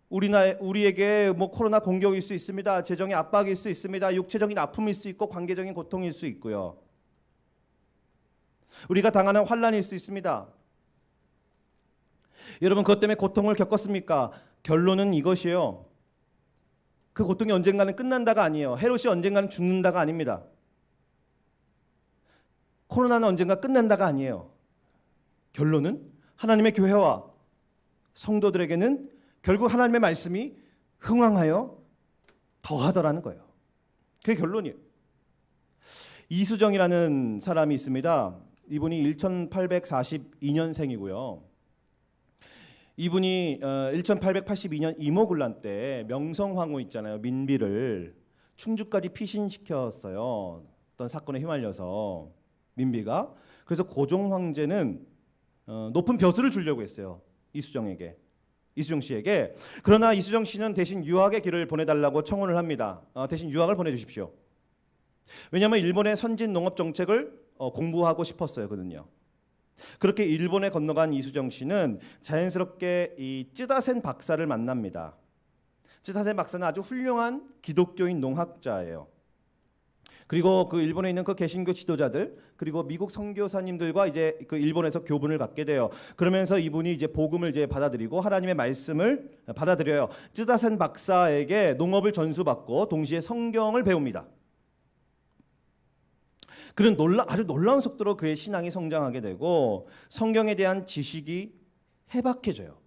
우리에게 코로나 공격일 수 있습니다. 재정의 압박일 수 있습니다. 육체적인 아픔일 수 있고 관계적인 고통일 수 있고요. 우리가 당하는 환난일 수 있습니다. 여러분 그것 때문에 고통을 겪었습니까? 결론은 이것이에요. 그 고통이 언젠가는 끝난다가 아니에요. 헤롯이 언젠가는 죽는다가 아닙니다. 코로나는 언젠가 끝난다가 아니에요. 결론은 하나님의 교회와 성도들에게는 결국 하나님의 말씀이 흥왕하여 더하더라는 거예요. 그게 결론이에요. 이수정이라는 사람이 있습니다. 이분이 1842년생이고요. 이분이 1882년 이모군란 때 명성황후 있잖아요. 민비를 충주까지 피신시켰어요. 어떤 사건에 휘말려서 민비가. 그래서 고종 황제는 높은 벼슬을 주려고 했어요. 이수정 씨에게. 그러나 이수정 씨는 대신 유학의 길을 보내달라고 청혼을 합니다. 대신 유학을 보내주십시오. 왜냐하면 일본의 선진 농업 정책을 공부하고 싶었어요. 그는요. 그렇게 일본에 건너간 이수정 씨는 자연스럽게 이 쯔다센 박사를 만납니다. 쯔다센 박사는 아주 훌륭한 기독교인 농학자예요. 그리고 그 일본에 있는 그 개신교 지도자들, 그리고 미국 선교사님들과 이제 그 일본에서 교분을 갖게 돼요. 그러면서 이분이 이제 복음을 이제 받아들이고 하나님의 말씀을 받아들여요. 쯔다센 박사에게 농업을 전수받고 동시에 성경을 배웁니다. 그는 아주 놀라운 속도로 그의 신앙이 성장하게 되고 성경에 대한 지식이 해박해져요.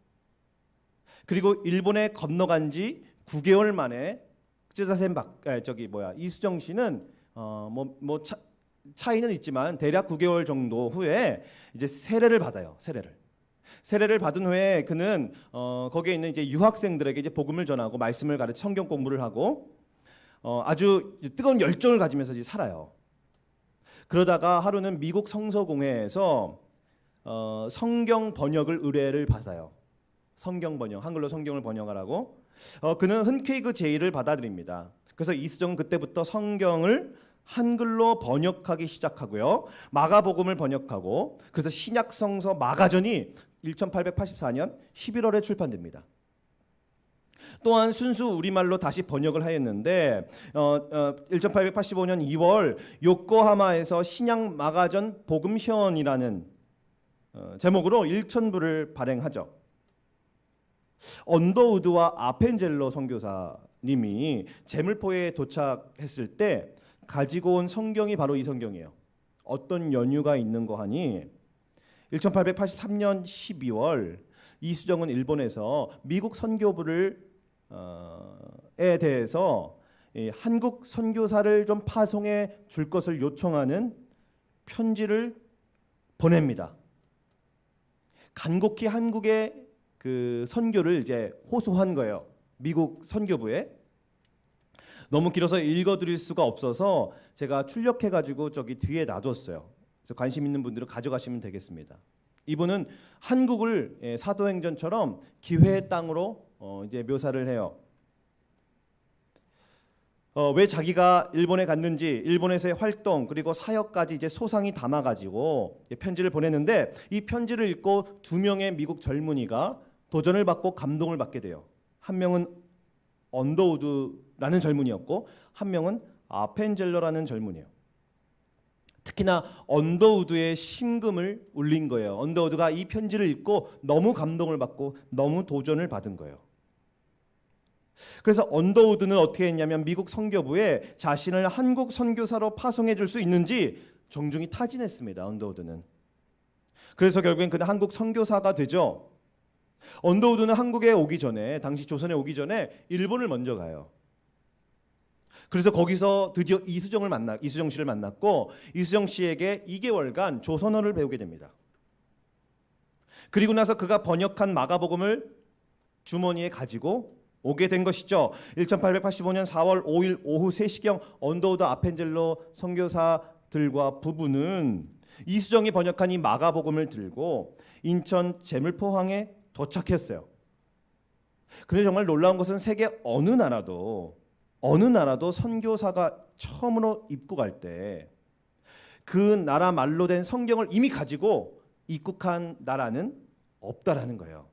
그리고 일본에 건너간 지 9개월 만에 이수정 씨는 차이는 있지만 대략 9개월 정도 후에 이제 세례를 받아요. 세례를 받은 후에 그는 거기에 있는 이제 유학생들에게 이제 복음을 전하고 말씀을 가르쳐 성경 공부를 하고 아주 뜨거운 열정을 가지면서 이제 살아요. 그러다가 하루는 미국 성서공회에서 성경 번역을 의뢰를 받아요. 성경 번역, 한글로 성경을 번역하라고. 그는 흔쾌히 그 제의를 받아들입니다. 그래서 이수정은 그때부터 성경을 한글로 번역하기 시작하고요. 마가복음을 번역하고, 그래서 신약 성서 마가전이 1884년 11월에 출판됩니다. 또한 순수 우리말로 다시 번역을 하였는데 1885년 2월 요코하마에서 신약 마가전 복음시원이라는 제목으로 1,000부를 발행하죠. 언더우드와 아펜젤러 선교사님이 제물포에 도착했을 때 가지고 온 성경이 바로 이 성경이에요. 어떤 연유가 있는 거 하니 1883년 12월 이수정은 일본에서 미국 선교부를 에 대해서 한국 선교사를 좀 파송해 줄 것을 요청하는 편지를 보냅니다. 간곡히 한국의 그 선교를 이제 호소한 거예요. 미국 선교부에. 너무 길어서 읽어드릴 수가 없어서 제가 출력해가지고 저기 뒤에 놔뒀어요. 그래서 관심 있는 분들은 가져가시면 되겠습니다. 이분은 한국을 사도행전처럼 기회의 땅으로 이제 묘사를 해요. 왜 자기가 일본에 갔는지, 일본에서의 활동 그리고 사역까지 이제 소상히 담아가지고 편지를 보냈는데, 이 편지를 읽고 두 명의 미국 젊은이가 도전을 받고 감동을 받게 돼요. 한 명은 언더우드라는 젊은이였고 한 명은 아펜젤러라는 젊은이에요. 특히나 언더우드의 심금을 울린 거예요. 언더우드가 이 편지를 읽고 너무 감동을 받고 너무 도전을 받은 거예요. 그래서 언더우드는 어떻게 했냐면 미국 선교부에 자신을 한국 선교사로 파송해 줄 수 있는지 정중히 타진했습니다. 언더우드는. 그래서 결국엔 그는 한국 선교사가 되죠. 언더우드는 한국에 오기 전에, 당시 조선에 오기 전에 일본을 먼저 가요. 그래서 거기서 드디어 이수정 씨를 만났고, 이수정 씨에게 2개월간 조선어를 배우게 됩니다. 그리고 나서 그가 번역한 마가복음을 주머니에 가지고 오게 된 것이죠. 1885년 4월 5일 오후 3시경 언더우드 아펜젤러 선교사들과 부부는 이수정이 번역한 이 마가복음을 들고 인천 제물포항에 도착했어요. 그런데 정말 놀라운 것은 세계 어느 나라도 선교사가 처음으로 입국할 때 그 나라 말로 된 성경을 이미 가지고 입국한 나라는 없다라는 거예요.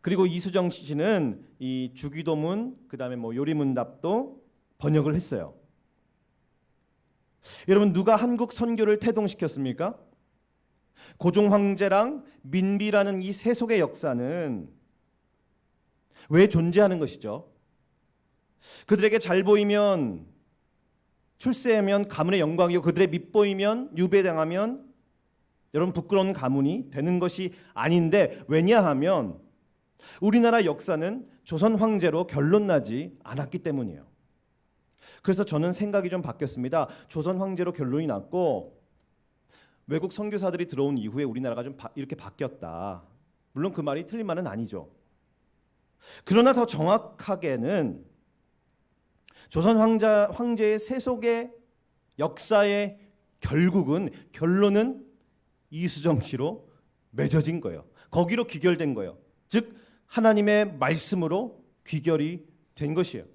그리고 이수정 씨는 이 주기도문, 그다음에 뭐 요리문답도 번역을 했어요. 여러분, 누가 한국 선교를 태동시켰습니까? 고종 황제랑 민비라는 이 세속의 역사는 왜 존재하는 것이죠? 그들에게 잘 보이면 출세하면 가문의 영광이고, 그들의 밉보이면 유배당하면 여러분 부끄러운 가문이 되는 것이 아닌데, 왜냐하면 우리나라 역사는 조선 황제로 결론나지 않았기 때문이에요. 그래서 저는 생각이 좀 바뀌었습니다. 조선 황제로 결론이 났고 외국 선교사들이 들어온 이후에 우리나라가 좀 이렇게 바뀌었다. 물론 그 말이 틀린 말은 아니죠. 그러나 더 정확하게는 조선 황제의 세속의 역사의 결론은 이수정 씨로 맺어진 거예요. 거기로 귀결된 거예요. 즉 하나님의 말씀으로 귀결이 된 것이에요.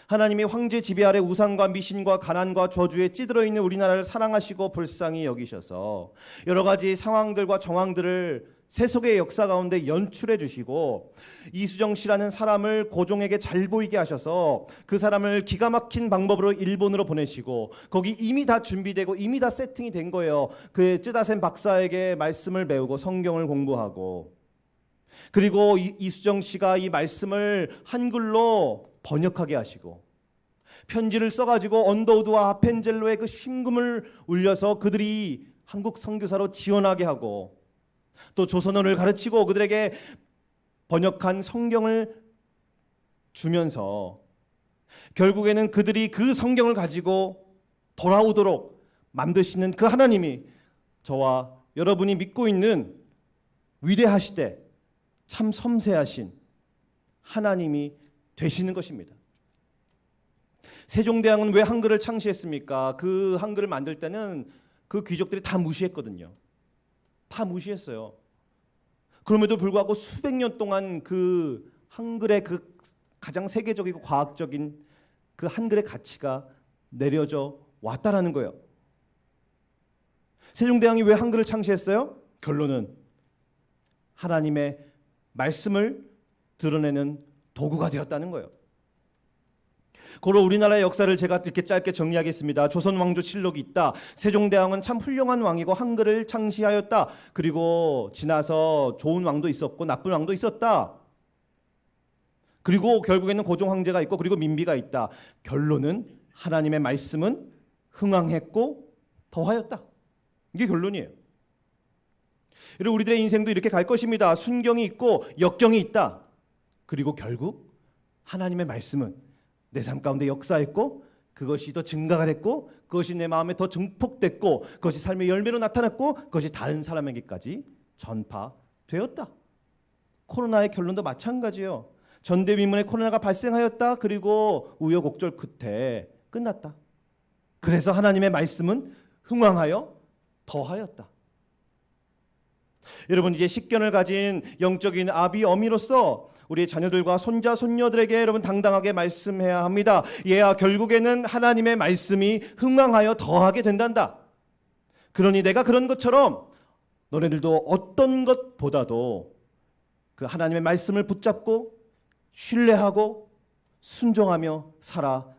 하나님이 황제 지배 아래 우상과 미신과 가난과 저주에 찌들어 있는 우리나라를 사랑하시고 불쌍히 여기셔서 여러 가지 상황들과 정황들을 세속의 역사 가운데 연출해 주시고, 이수정 씨라는 사람을 고종에게 잘 보이게 하셔서 그 사람을 기가 막힌 방법으로 일본으로 보내시고, 거기 이미 다 준비되고 이미 다 세팅이 된 거예요. 그 쯔다센 박사에게 말씀을 배우고 성경을 공부하고, 그리고 이수정 씨가 이 말씀을 한글로 번역하게 하시고 편지를 써가지고 언더우드와 아펜젤로의 그 심금을 울려서 그들이 한국 선교사로 지원하게 하고, 또 조선어를 가르치고 그들에게 번역한 성경을 주면서 결국에는 그들이 그 성경을 가지고 돌아오도록 만드시는 그 하나님이 저와 여러분이 믿고 있는 위대하시되 참 섬세하신 하나님이 되시는 것입니다. 세종대왕은 왜 한글을 창시했습니까? 그 한글을 만들 때는 그 귀족들이 다 무시했거든요. 다 무시했어요. 그럼에도 불구하고 수백 년 동안 그 한글의 그 가장 세계적이고 과학적인 그 한글의 가치가 내려져 왔다라는 거예요. 세종대왕이 왜 한글을 창시했어요? 결론은 하나님의 말씀을 드러내는 도구가 되었다는 거예요. 고로 우리나라의 역사를 제가 이렇게 짧게 정리하겠습니다. 조선 왕조실록이 있다. 세종대왕은 참 훌륭한 왕이고 한글을 창시하였다. 그리고 지나서 좋은 왕도 있었고 나쁜 왕도 있었다. 그리고 결국에는 고종 황제가 있고 그리고 민비가 있다. 결론은 하나님의 말씀은 흥왕했고 더하였다. 이게 결론이에요. 여러분, 우리들의 인생도 이렇게 갈 것입니다. 순경이 있고 역경이 있다. 그리고 결국 하나님의 말씀은 내 삶 가운데 역사했고 그것이 더 증가가 됐고 그것이 내 마음에 더 증폭됐고 그것이 삶의 열매로 나타났고 그것이 다른 사람에게까지 전파되었다. 코로나의 결론도 마찬가지예요. 전대미문에 코로나가 발생하였다. 그리고 우여곡절 끝에 끝났다. 그래서 하나님의 말씀은 흥왕하여 더하였다. 여러분, 이제 식견을 가진 영적인 아비 어미로서 우리 자녀들과 손자 손녀들에게 여러분 당당하게 말씀해야 합니다. 얘야, 결국에는 하나님의 말씀이 흥왕하여 더하게 된단다. 그러니 내가 그런 것처럼 너네들도 어떤 것보다도 그 하나님의 말씀을 붙잡고 신뢰하고 순종하며 살아